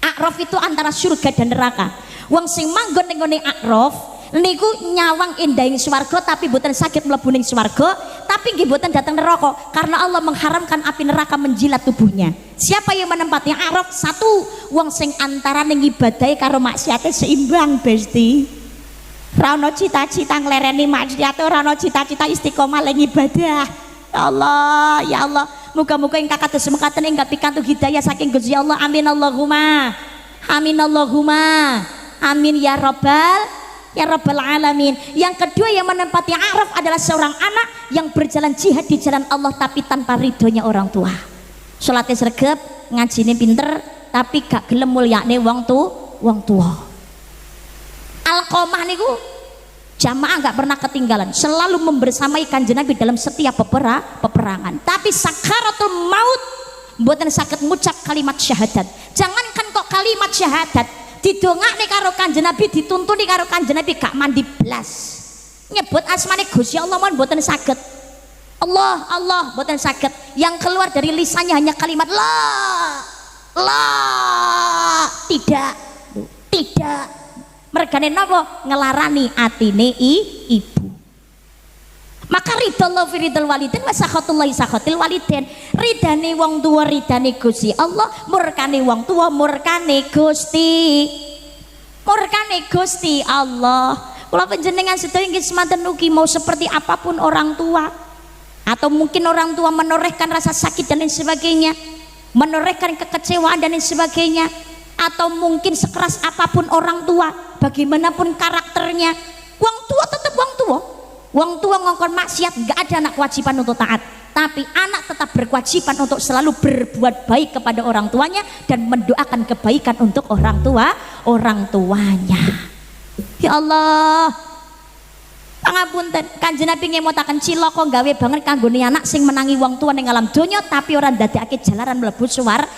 [SPEAKER 1] A'raf itu antara surga dan neraka. Wong sing manggon ning ngene A'raf niku nyawang indahing swarga tapi mboten saged mlebu ning swarga, tapi nggih mboten datang neraka karena Allah mengharamkan api neraka menjilat tubuhnya. Siapa yang menempati A'raf? Satu, wong sing antara ning ibadahe karo maksiate seimbang, Besti. Ra ono cita-cita nglereni maksiat, ora ono cita-cita istiqomah ning ibadah. Ya Allah, ya Allah, muga-muga ing kados mekaten enggal pikantuk hidayah saking Gusti Allah. Amin Allahumma. Amin Allahumma. Amin ya rabbal alamin. Yang kedua yang menempati A'raf adalah seorang anak yang berjalan jihad di jalan Allah tapi tanpa ridhonya orang tua. Salatnya sregep, ngajine pinter, tapi gak gelem mulyakne wong tua. Alqomah niku jamaah gak pernah ketinggalan, selalu membersamai Kanjeng Nabi dalam setiap peperangan. Tapi sakaratul maut mboten saged ngucap kalimat syahadat. Jangankan kok kalimat syahadat, didongakne karo Kanjeng Nabi, dituntuni karo Kanjeng Nabi gak mandi blas. Nyebut asmane Gusti Allah mon mboten saged. Allah mboten saged. Yang keluar dari lisannya hanya kalimat la, tidak. Mergane napa? Ngelarani atine ibu. Maka ridallahu fi ridal walidin wa sakhatullahi sakhatil walidin. Ridane wong tuwa ridane Gusti Allah, murkane wong tuwa murkane Gusti Allah. Kula panjenengan sedaya nggih semanten ugi mau seperti apapun orang tua, atau mungkin orang tua menorehkan rasa sakit dan lain sebagainya, menorehkan kekecewaan dan lain sebagainya, atau mungkin sekeras apapun orang tua, bagaimanapun karakternya, wong tua tetap wong tua. Wong tua ngongkon maksiat gak ada anak kewajiban untuk taat, tapi anak tetap berkewajiban untuk selalu berbuat baik kepada orang tuanya dan mendoakan kebaikan untuk orang tuanya. Ya Allah, pangapunten, Kanjeng Nabi ngemutaken cilaka gawe banget kanggone anak sing menangi wong tua ning alam donya tapi ora ndadekake jalaran mlebu swarga.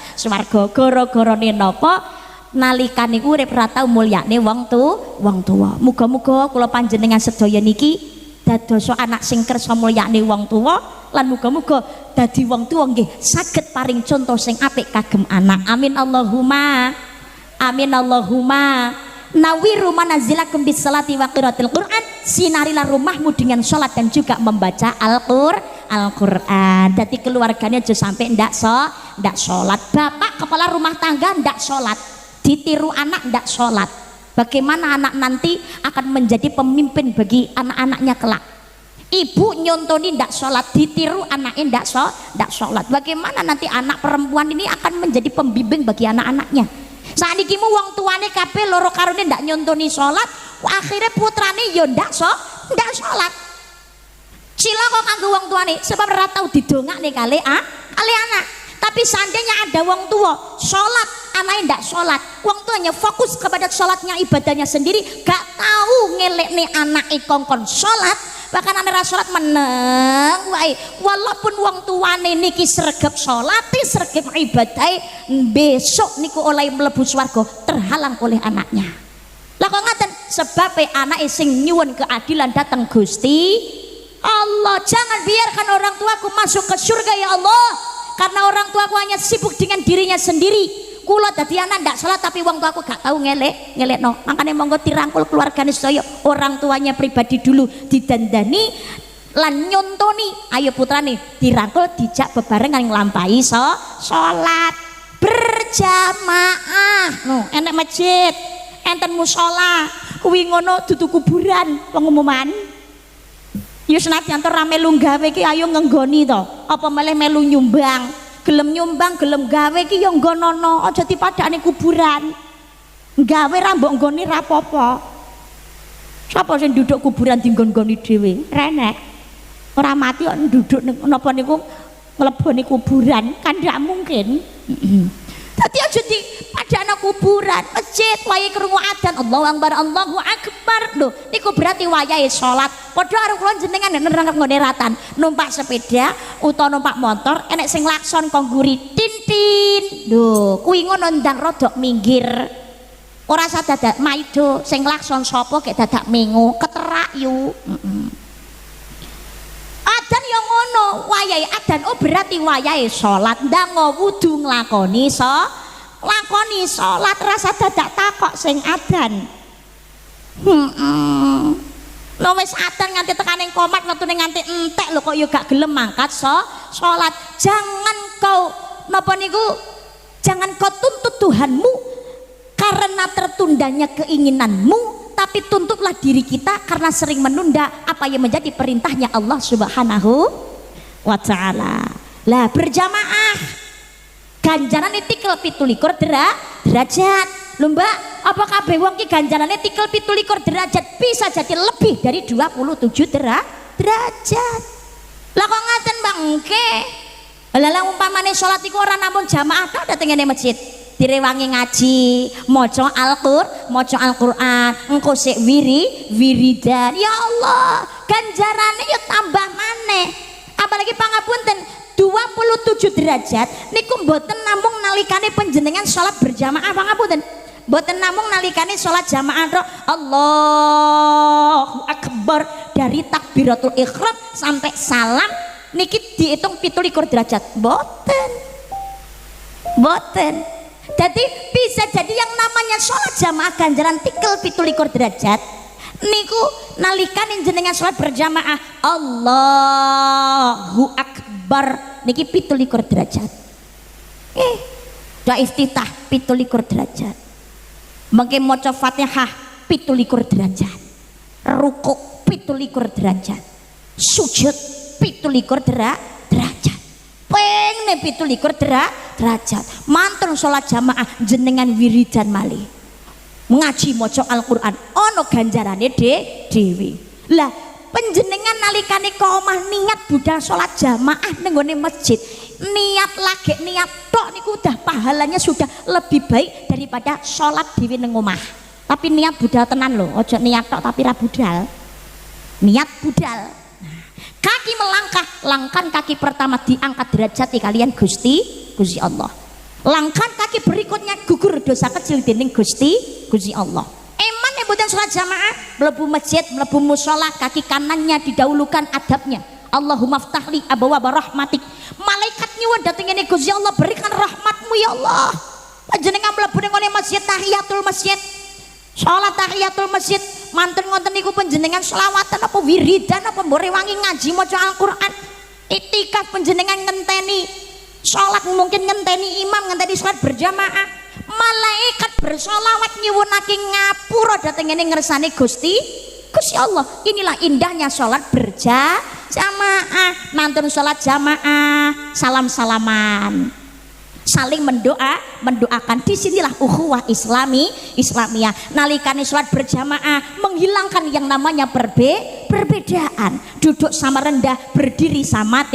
[SPEAKER 1] Gara-garane napa? Nalikane urip ora tau mulyane wong tua. Muga-muga kula panjenengan sedaya niki dadosa anak sing kersa mulyane wong tua, lan muga-muga dadi wong tua nggih saged paring contoh sing apik kagem anak. Amin Allahumma. Nawiru manazilakum bis salati wa qiraatil Qur'an. Sinarilah rumahmu dengan salat dan juga membaca Al-Qur'an. Dadi keluarganya aja sampai ndak salat. Bapak kepala rumah tangga ndak salat, ditiru anak ndak salat. Bagaimana anak nanti akan menjadi pemimpin bagi anak-anaknya kelak? Ibu nyontoni ndak sholat, ditiru anaknya ndak sholat. Bagaimana nanti anak perempuan ini akan menjadi pembimbing bagi anak-anaknya? Saat ini wong tuane kabeh loro karone ndak nyontoni sholat, akhirnya putrane yo ndak sholat. Cilaka kanggo wong tuane sebab ora tau didongakne kali anak. Tapi seandainya ada wong tua sholat, anaknya ndak sholat, wong tuanya fokus kepada sholatnya, ibadahnya sendiri, gak tahu ngelekne anak kongkon sholat, bahkan anak sholat meneng wae. Walaupun wong tuane niki sregep sholat, sregep ibadah, besok niku oleh mlebu swarga terhalang oleh anaknya. Lah kok ngaten? Sebab anak sing nyuwun keadilan datang Gusti Allah. Jangan biarkan orang tuaku masuk ke surga ya Allah, karena orang tuaku hanya sibuk dengan dirinya sendiri. Kula dadi anak ndak salat tapi wong tuaku gak tahu ngelekno. Makanya monggo dirangkul keluargane sedaya, orang tuanya pribadi dulu didandani, lan nyontoni ayo putrane dirangkul dijak bebarengan nglampahi salat berjamaah. No, enek masjid, enten musala, kuwi ngono dudu kuburan pengumuman. Ya senadyan to ra melu gawe iki ayo ngenggoni to, apa meleh melu nyumbang, gelem nyumbang, gelem gawe iki ya nggonono, aja dipadakne kuburan. Gawe ra mbok nggoni ra apa-apa. Sapa sing duduk kuburan dinggon-goni dhewe? Renek. Ora mati kok duduk napa niku ngleboni kuburan, kan ndak mungkin. Dadi aja dipadakno kuburan, masjid wayahe krungu adzan Allahu Akbar Allahu Akbar. Lho, niku berarti wayahe salat. Padha karo kula jenengan nek nerangkep ngene ratan, numpak sepeda utawa numpak motor enek sing lakson kongguri tin-tin. Lho, kuwi ngono ndang rodok minggir. Ora usah dadak maido sing lakson sapa gek dadak mengo, keterak yu. Adzan ya ngono, wayahe adzan oh berarti wayahe salat, ndang wudu nglakoni lakoni salat rasa dadak takok sing adzan. Lho wis adzan nganti tekaning komat metune nganti entek lho kok ya gak gelem mangkat salat. Jangan kau napa niku jangan kau tuntut Tuhanmu karena tertundanya keinginanmu, tapi tuntutlah diri kita karena sering menunda apa yang menjadi perintahnya Allah Subhanahu wa ta'ala. Lah berjamaah ganjarane tikel 17 derajat. Lho Mbak, apa kabeh wong ki ganjarane tikel 17 derajat bisa jadi lebih dari 27 derajat. Lah kok ngaten Mbak engke? Lah umpamane salat iku ora namung jamaah tok dateng ngene masjid. Direwangi ngaji, maca Al-Qur'an, engko sik wiridan. Ya Allah, ganjarane ya tambah maneh. Apalagi pangapunten 27 derajat niku mboten namung nalikane panjenengan salat berjamaah pangapunten. Mboten namung nalikane salat jamaah tok. Allahu Akbar dari takbiratul ihram sampai salam niki dihitung 17 derajat. Mboten. Jadi bisa jadi yang namanya sholat jamaah ganjaran tikel 17 derajat niku nalikan jenengan sholat berjamaah Allahu Akbar niki 17 derajat. Da iftitah 17 derajat. Mengke maca Fatihah 17 derajat. Rukuk 17 derajat. Sujud 17 derajat. Pengen 17 derajat. Mantun sholat jamaah jenengan wiridan malih. Ngaji maca Al-Qur'an ana ganjarane dhewe. Lah panjenengan nalikane ka omah niat budal sholat jamaah ning gone masjid. Niat lagi niat tok niku udah pahalanya sudah lebih baik daripada sholat dhewe ning omah. Tapi niat budal tenan lho, aja niat tok tapi ra budal. Niat budal. Kaki melangkah, langkah kaki pertama diangkat derajat kalian Gusti Allah. Langkah kaki berikutnya gugur dosa kecil dening Gusti Allah. Eman yang buatan sholat jamaah, mlebu masjid, mlebu mushola, kaki kanannya didahulukan adabnya. Allahumma ftahli abwaaba rahmatik. Malaikat nyuwun dateng ngene Gusti Allah, berikan rahmatmu ya Allah. Panjenengan mlebu ning ngene masjid tahiyatul masjid. Salat tahiyatul masjid mantun ngoten niku panjenengan selawatan apa wiridan apa mbore wangi ngaji maca Al-Qur'an. Itikaf panjenengan ngenteni salat mungkin ngenteni imam ngenteni salat berjamaah. Malaikat bersolawat nyuwunake ngapura dateng ngene ngersane Gusti Allah. Inilah indahnya salat berjamaah. Mantun salat jamaah, salam-salaman. Saling mendoakan. Disinilah ukhuwah Islamiyah. Nalikane sholat berjamaah menghilangkan yang namanya perbedaan. Duduk sama rendah, berdiri sama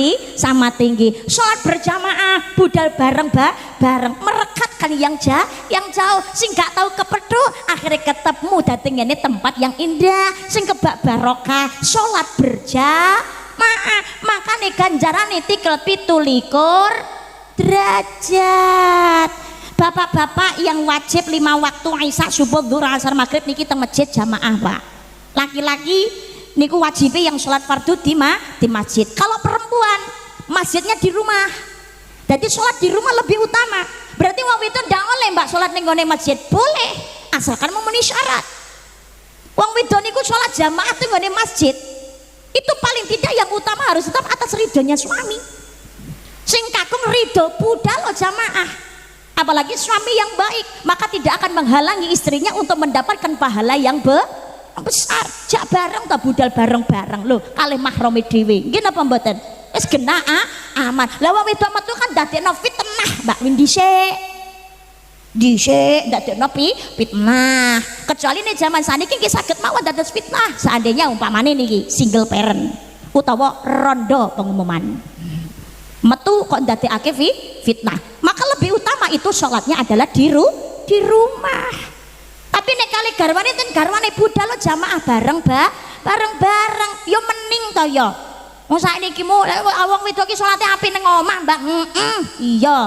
[SPEAKER 1] tinggi. Sholat berjamaah budal bareng merekatkan yang jauh sing gak tahu kepedho akhirnya ketemu dateng ini tempat yang indah sing kebak barokah. Sholat berjamaah makane ganjarane tikel 17 derajat. Bapak-bapak yang wajib 5 waktu Isya, subuh, zuhur, asar, maghrib niki teng masjid jamaah Pak. Laki-laki niku wajibnya yang sholat fardu di masjid. Kalau perempuan masjidnya di rumah. Jadi sholat di rumah lebih utama. Berarti wong itu ndak oleh Mbak sholat ning gone masjid. Boleh asalkan memenuhi syarat. Wong wedok niku sholat jamaah teng gone masjid. Itu paling tidak yang utama harus tetap atas ridhonya suami. Sing kakung ridho budal jamaah. Apalagi suami yang baik, maka tidak akan menghalangi istrinya untuk mendapatkan pahala yang besar. Jak bareng ta budal bareng-bareng lho kalih mahrame dhewe. Nggih napa mboten? Wis genah aman. Lah wong wedok metu kan dadekno fitnah, Mbak Win dhisik dadekno fitnah. Kecuali nih zaman saniki nggih saged mawon dados fitnah. Seandainya umpamane niki single parent utawa rondo pengumuman. Metu kok ndadekake fitnah. Maka lebih utama itu sholatnya adalah di rumah. Tapi nek kali garwane ten garwane budal jamaah bareng-bareng yo mending to yo. Wong saiki mu wong wedok ki salate apik ning omah, Mbak. Iya.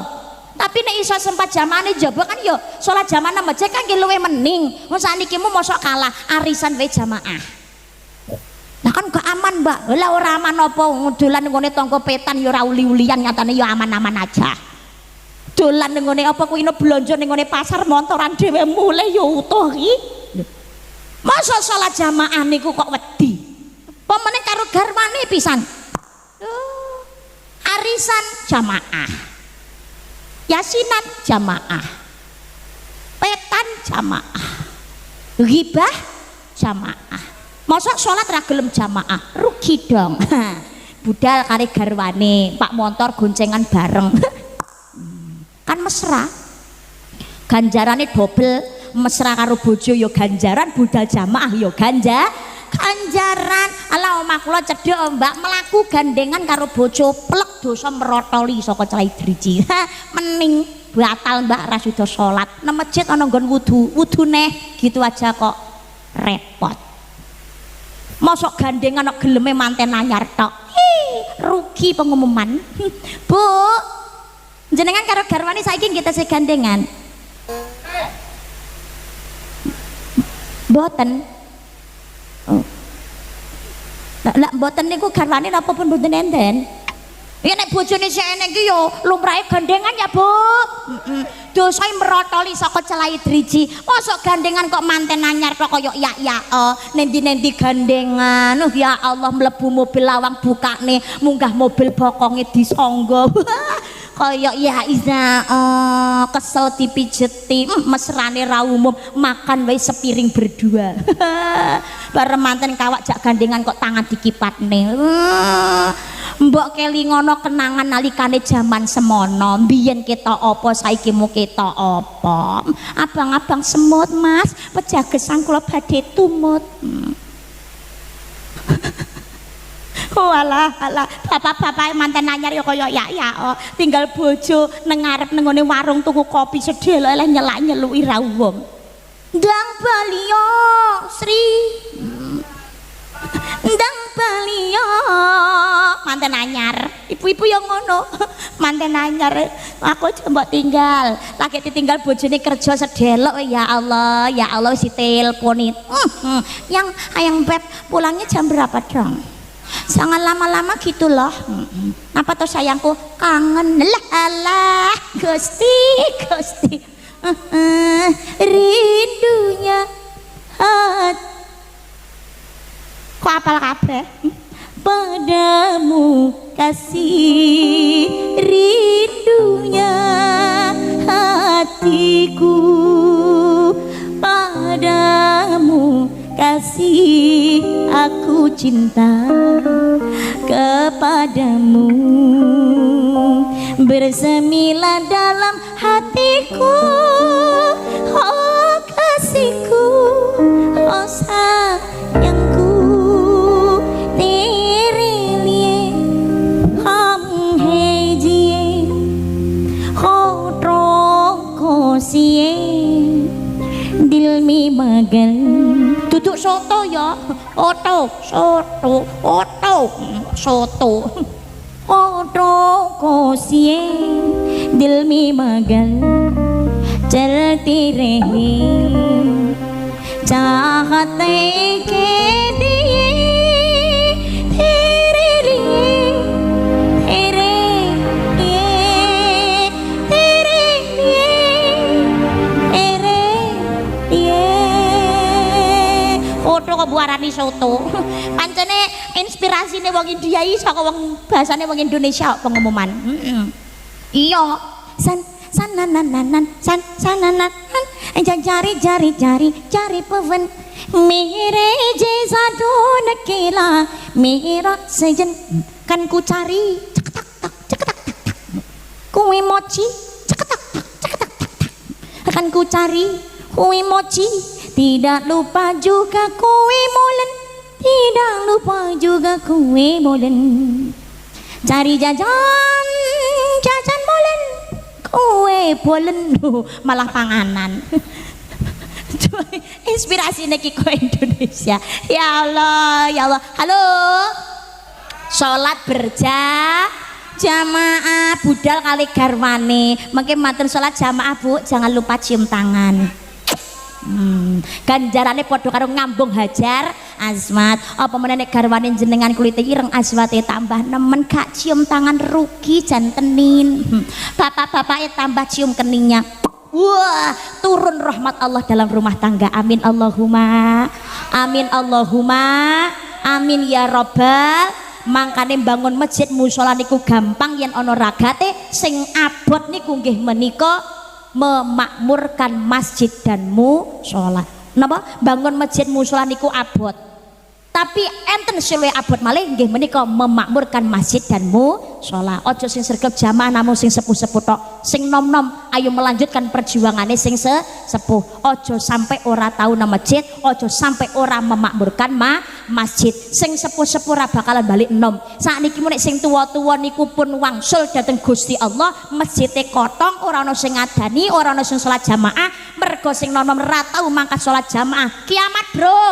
[SPEAKER 1] Tapi nek iso sempat jamane jaba kan yo salat jamaah masjid kan ki luwih mending. Wong sakniki mu mosok kalah arisan wae jamaah. Lah kan gak aman, Mbak. Lah ora aman apa dolan ngene tangga petan yo ora uli-ulian nyatane yo aman-aman aja. Dolan ning ngene apa kuwi blonjo ning ngene pasar montoran dhewe mulai yo utuh iki. Masa salat jamaah niku kok wedi. Pemene karo garwane pisan. Arisan jamaah. Yasinan jamaah. Petan jamaah. Ghibah jamaah. Masa sholat ra gelem jamaah, rugi dong. Budal kare garwane, Pak motor goncengan bareng. Kan mesra. Ganjarane dobel, mesra karo bojo yo ganjaran, budal jamaah yo ganjaran. Ala omah kula cedhek Mbak melaku gandengan karo bojo plek dosa merotoli saka celai driji. Mening batal Mbak ra sida salat. Nang masjid ana nggon wudu neh gitu aja kok repot. Mosok gandengan kok geleme manten anyar tok. Rugi pengumuman. Bu, jenengan karo garwane saiki nggih tesih gandengan. Mboten. Oh. Lah mboten niku garwane napa pun mboten enten. Ya nek bojone sik enek iki yo lumrahe gandengan ya, Bu. Dosae merotoli saka celai driji. Mosok gandengan kok manten anyar kok koyo ya nendi-nendi gandengan. Ya Allah mlebu mobil lawang bukane, munggah mobil bokonge disangga. Kaya ya Iza kesel dipijeti, mesrane ra umum, makan wae sepiring berdua. Bareng manten kawak jak gandengan kok tangan dikipatne. Mbok kelingono kenangan nalikane jaman semono, mbiyen kita apa saiki mu kita apa. Abang-abang semut Mas, pejagesan kula badhe tumut. Walah, bapak-bapak manten anyar ya kaya ya tinggal bojo nang ngarep nang ngene warung tuku kopi sedhela eleh nyelak-nyeluki ra wong. Ndang Baliyo Sri. Ndang Baliyo manten anyar. Ibu-ibu yang ngono. Manten anyar aku mbok tinggal. Lagi ditinggal bojone kerja sedelok ya Allah wis diteleponi. Yang ayang beb pulangnya jam berapa dong? Jangan lama-lama gitu loh. Apa tuh sayangku? Kangen lah Gusti. Rindunya kok apal kabeh? Padamu kasih rindunya hatiku, padamu kasih aku cinta kepadamu, bersemilah dalam hatiku, oh kasihku, oh sayangku, tere liye ham hai jiye, ho troko siye, dil mi magal. Duduk soto ya, soto kosie dil mi magal चलती रही चाहते के दिए तेरे लिए तेरे लिए तेरे लिए foto kebuarani soto pancene inspirasine wong India iki saka wong bahasane wong Indonesia pengumuman. Iya. Sanananan sananan jari पवन मेरे जैसा ढूंढ अकेला मेरा सजन kan ku cari ceketak ceketak kue mochi ceketak ceketak akan ku cari kue mochi tidak lupa juga kue molen tidak lupa juga kue molen cari jajan jajan molen kue bolen malah panganan. Inspirasi Kiko Indonesia. Ya Allah, ya Allah. Halo. Salat jamaah budal kali garwane. Mungkin matur salat jamaah Bu, jangan lupa cium tangan. Ganjarane padha karo ngambung hajar asmat. Apa meneh nek garwane jenengan kulite ireng aswate tambah nemen gak cium tangan rugi jantenin. Bapak-bapake tambah cium keningnya. Wah, turun rahmat Allah dalam rumah tangga. Amin Allahumma. Amin Allahumma. Amin ya Rabbal. Mangkane bangun masjid mushola niku gampang yen ana ragate sing abot niku nggih menika memakmurkan masjid dan mushola. Napa? Bangun masjid mushola niku abot. Tapi enten silih abot malih nggih menika memakmurkan masjid dan mushola. Ojo sing sregep jamaah namung sing sepuh-sepuh tok. Sing nom-nom ayo melanjutkan perjuangane sing sepuh. Ojo sampai ora tau nang masjid, ojo sampai ora memakmurkan masjid. Sing sepuh-sepuh ora bakalan balik enom. Sakniki nek sing tuwa-tuwa niku pun wangsul dhateng Gusti Allah, masjide kotong, ora ana sing ngadani, ora ana sing salat jamaah, mergo sing nom-nom ora tau mangkat salat jamaah. Kiamat, Bro.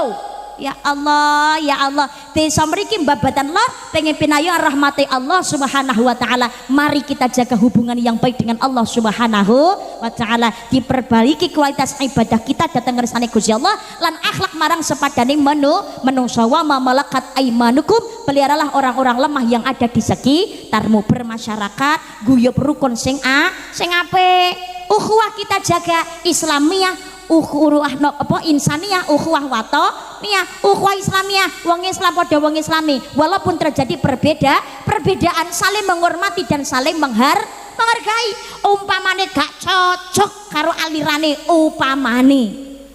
[SPEAKER 1] Ya Allah, ya Allah. Desa mriki babatan lor pengen pinayo rahmati Allah Subhanahu wa taala. Mari kita jaga hubungan yang baik dengan Allah Subhanahu wa taala. Diperbaiki kualitas ibadah kita datang ngersane Gusti Allah lan akhlak marang sepadane menungso wa malakat aimanukum. Peliharalah orang-orang lemah yang ada di sekitarmu, bermasyarakat, guyub rukun sing apik. Ukhuwah kita jaga Islamiyah, ukhuwah insaniyah, ukhuwah watoniyah, ukhuwah Islamiyah, wong Islam pada wong Islami, walaupun terjadi perbedaan saling menghormati dan saling menghargai. Umpamane gak cocok karo alirane, umpamane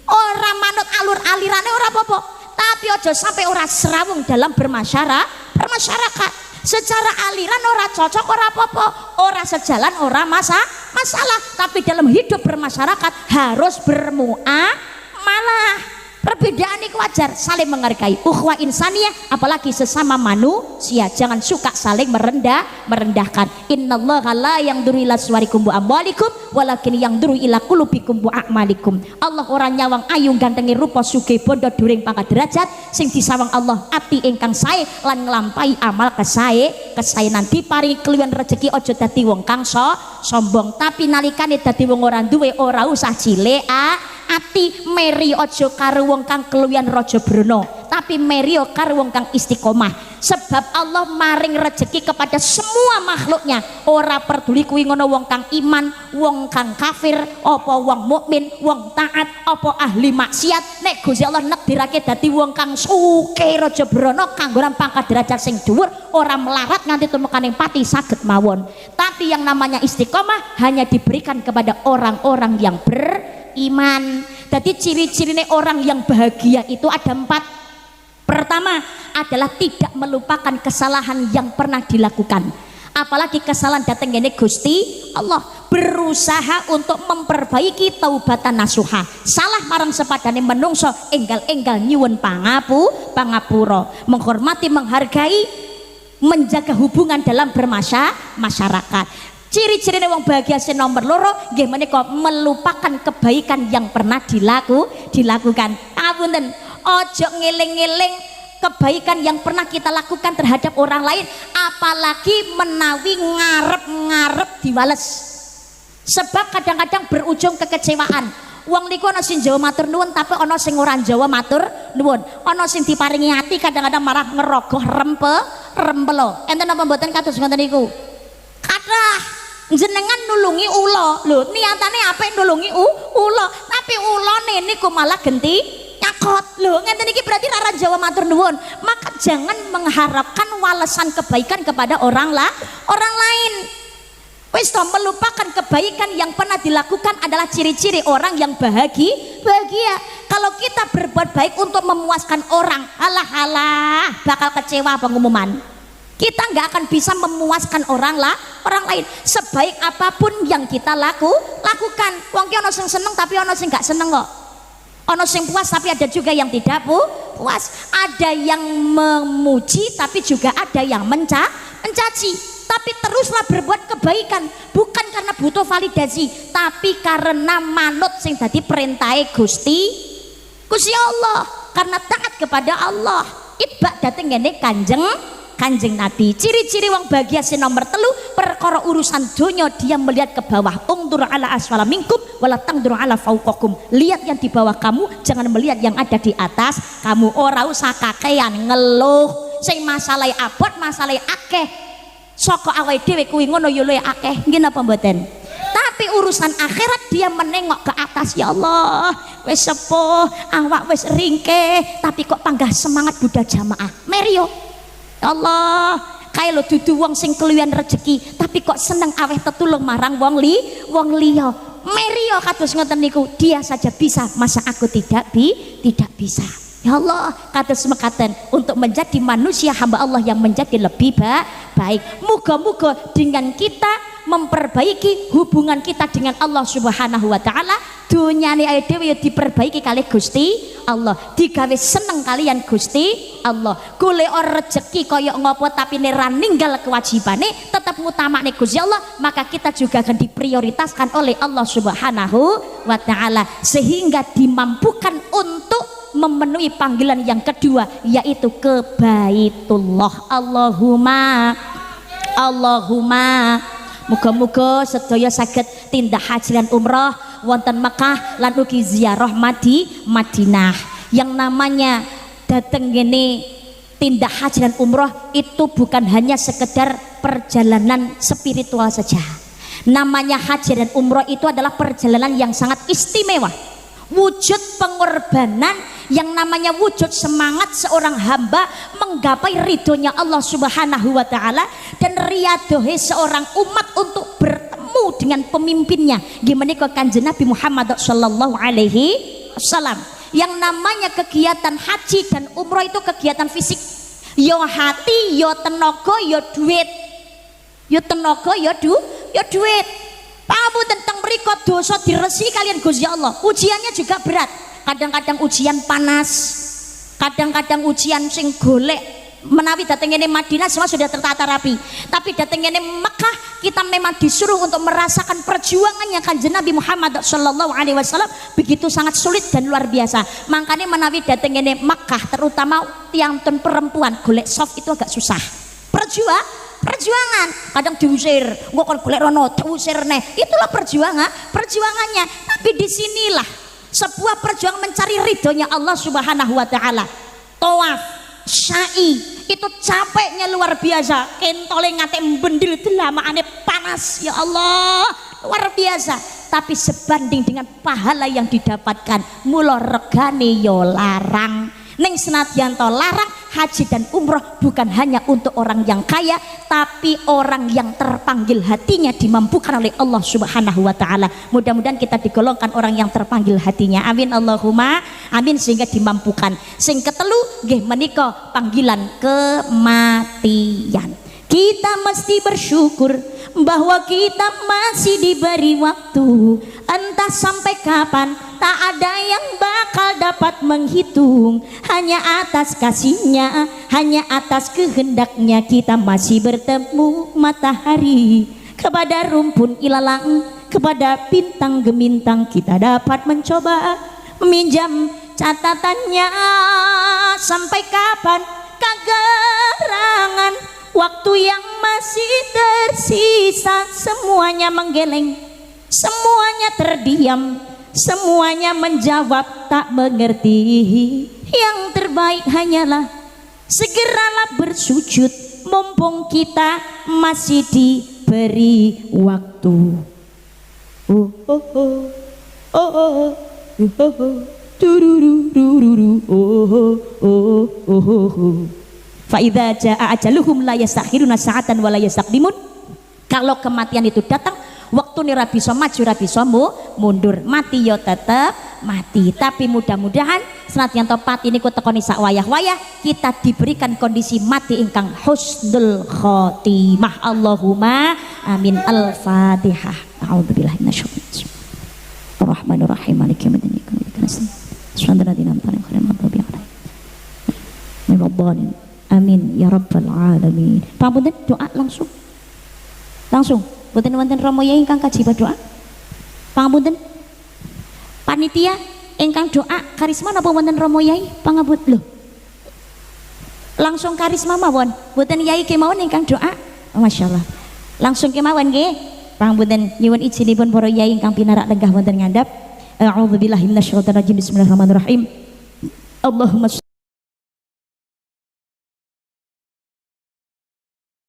[SPEAKER 1] ora manut alur alirane ora apa-apa, tapi aja sampai ora serawung dalam bermasyarakat. Secara aliran ora cocok ora apa-apa, ora sejalan ora masalah, tapi dalam hidup bermasyarakat harus bermuamalah. Perbedaan itu wajar, saling menghargai. Ukhuwah insaniyah, apalagi sesama manusia, jangan suka saling merendahkan. Innallaha la yanzuru ila suwarikum wa amwalikum walakin yanzuru ila qulubikum wa a'malikum. Allah ora nyawang ayu gantengi rupa sugih bondo during pangkat derajat, sing disawang Allah ati ingkang sae lan nglampahi amal kesaenan. Diparingi kliwen rezeki aja dadi wong kang sombong, tapi nalikane dadi wong ora duwe ora usah cilik ati. Meri ojo karo wong kang keluwihan raja brana, tapi meri karo wong kang istiqomah. Sebab Allah maring rezeki kepada semua makhluknya, ora peduli kuwi ngono wong kang iman, wong kang kafir, apa wong mukmin, wong taat, apa ahli maksiat. Nek Gusti Allah nekdirake dadi wong kang sugih raja brana kanggo pangkat derajat sing dhuwur, ora melarat nganti tumekaning pati saged mawon. Tapi yang namanya istiqomah hanya diberikan kepada orang-orang yang beriman. Jadi ciri-cirine orang yang bahagia itu ada 4. Pertama adalah tidak melupakan kesalahan yang pernah dilakukan, apalagi kesalahan datang ngene Gusti Allah. Berusaha untuk memperbaiki taubatan nasuha. Salah marang sepadane menungso enggal-enggal nyuwun pangapura, menghormati, menghargai, menjaga hubungan dalam bermasyarakat. Ciri-ciri wong bahagia sing nomor loro nggih menika melupakan kebaikan yang pernah dilakukan. Apunten, ojo ngeling-eling kebaikan yang pernah kita lakukan terhadap orang lain, apalagi menawi ngarep-ngarep diwales. Sebab kadang-kadang berujung kekecewaan. Wong niku ana sing Jawa matur nuwun, tapi ana sing ora Jawa matur nuwun. Ana sing diparingi ati kadang-kadang malah ngerogoh rempelo. Enten apa mboten kados ngoten niku? Kathah jenengan nulungi ulo lho, niatane apik nulungi ulo, tapi ulone niku malah genti nyakok. sakot. Loh, ngeten iki berarti rara Jawa matur nuwun. Maka jangan mengharapkan walesan kebaikan kepada orang lain. Wis toh, melupakan kebaikan yang pernah dilakukan adalah ciri-ciri orang yang bahagia. Kalau kita berbuat baik untuk memuaskan orang, alah bakal kecewa pengumuman. Kita nggak akan bisa memuaskan orang lain. Sebaik apapun yang kita lakukan. Wong ki ono sing seneng tapi ono sing nggak seneng kok. Ono sing puas tapi ada juga yang tidak puas. Ada yang memuji tapi juga ada yang mencaci. Tapi teruslah berbuat kebaikan, bukan karena butuh validasi, tapi karena manut sing dadi perintahe Gusti Allah, karena taat kepada Allah. Ibak dateng ngene Kanjeng Nabi. Ciri-ciri wong bahagia sing nomor 3, perkara urusan donya dia melihat ke bawah. Ungdur ala asfala minkum wala tangdur ala fauqakum. Lihat yang di bawah kamu, jangan melihat yang ada di atas kamu. Ora usah kakean ngeluh. Sing masalah abot, masalah akeh. Saka awake dhewe kuwi ngono ya luwih akeh, nggih napa mboten? Tapi urusan akhirat dia menengok ke atas. Ya Allah, wis sepuh, awak wis ringkeh, tapi kok panggah semangat Buddha jamaah. Meri yo. Ya Allah, kae lho dudu wong sing keluwihan rezeki, tapi kok seneng aweh tetulung marang wong liya. Meri yo kados ngoten niku, dia saja bisa, masa aku tidak bisa. Ya Allah, kados mekaten untuk menjadi manusia hamba Allah yang menjadi lebih baik. Moga-moga dengan kita memperbaiki hubungan kita dengan Allah Subhanahu wa taala, dunyane ae dhewe diperbaiki kali Gusti Allah, digawe seneng kalian Gusti Allah. Golek rezeki kaya ngopo tapi ra ninggal kewajibane, tetap ngutamakne Gusti Allah, maka kita juga akan diprioritaskan oleh Allah Subhanahu wa taala sehingga dimampukan untuk memenuhi panggilan yang kedua, yaitu ke Baitullah. Allahumma muga-muga sedaya saged tindak haji lan umrah wonten Mekah lan ugi ziarah Madinah. Yang namanya dateng ngene tindak haji dan umrah itu bukan hanya sekedar perjalanan spiritual saja. Namanya haji dan umrah itu adalah perjalanan yang sangat istimewa, wujud pengorbanan, yang namanya wujud semangat seorang hamba menggapai ridhonya Allah Subhanahu wa taala dan riyadohe seorang umat untuk bertemu dengan pemimpinnya. Gimana kok Kanjeng Nabi Muhammad sallallahu alaihi wasallam. Yang namanya kegiatan haji dan umroh itu kegiatan fisik. Yo hati, yo tenaga, yo duit. Yo tenaga, yo duit. Pamu tentang mriko dosa diresi kalian Gusti Allah. Ujiannya juga berat. Kadang-kadang ujian panas, kadang-kadang ujian sing golek. Menawi dateng ngene Madinah semua sudah tertata rapi, tapi dateng ngene Mekah kita memang disuruh untuk merasakan perjuangannya Kanjeng Nabi Muhammad sallallahu alaihi wasallam begitu sangat sulit dan luar biasa. Makanya menawi dateng ngene Mekah, terutama tiang ten perempuan golek soft itu agak susah. Perjuangan, kadang diusir, gua kon golek rono diusir neh. Itulah perjuangannya. Tapi disinilah sebuah perjuangan mencari ridhonya Allah Subhanahu wa taala. Tawaf, sa'i itu capeknya luar biasa. Kentole ngate mbendil delamaane panas, ya Allah, luar biasa. Tapi sebanding dengan pahala yang didapatkan, mula regane yo larang. Ning senadyan to larang, haji dan umroh bukan hanya untuk orang yang kaya, tapi orang yang terpanggil hatinya dimampukan oleh Allah Subhanahu wa taala. Mudah-mudahan kita digolongkan orang yang terpanggil hatinya. Amin Allahumma amin, sehingga dimampukan. Sing ketelu nggih menika panggilan kematian. Kita mesti bersyukur bahwa kita masih diberi waktu. Entah sampai kapan, tak ada yang bakal dapat menghitung. Hanya atas kasihnya, hanya atas kehendaknya kita masih bertemu matahari. Kepada rumpun ilalang, kepada bintang gemintang kita dapat mencoba meminjam catatannya. Sampai kapan kegerangan, waktu yang masih tersisa, semuanya menggeleng, semuanya terdiam, semuanya menjawab tak mengerti. Yang terbaik hanyalah segeralah bersujud, mumpung kita masih diberi waktu. tururururu fa idza jaa ajaluhum la yastakhiruna sa'atan wa la yastaqdimun. Kalau kematian itu datang, waktu ini rabi bisa maju, rabi bisa mundur, mati yo tetap mati. Tapi mudah-mudahan senadyan topat ini ku tekoni sak wayah-wayah kita diberikan kondisi mati ingkang husnul khotimah. Allahumma amin. Al-Fatihah. A'udzubillahi minasyaitonir rajim. Ar-Rahmanir Rahim. Maliki yaumiddin. Amin ya rabbal alamin. Pangapunten doa langsung. Boten wonten Rama Yai ingkang kaji doa. Pangapunten. Panitia ingkang doa karisma napa wonten Rama Yai? Pangapunten lho. Langsung karisma mawon. Boten Yai kemawon ingkang doa. Oh, masyaallah. Langsung kemawon nggih. Pangapunten nyuwun izinipun para Yai ingkang pinarak lenggah wonten ngandhap. A'udzubillahi minasyaitonir rajim. Bismillahirrahmanirrahim. Allahumma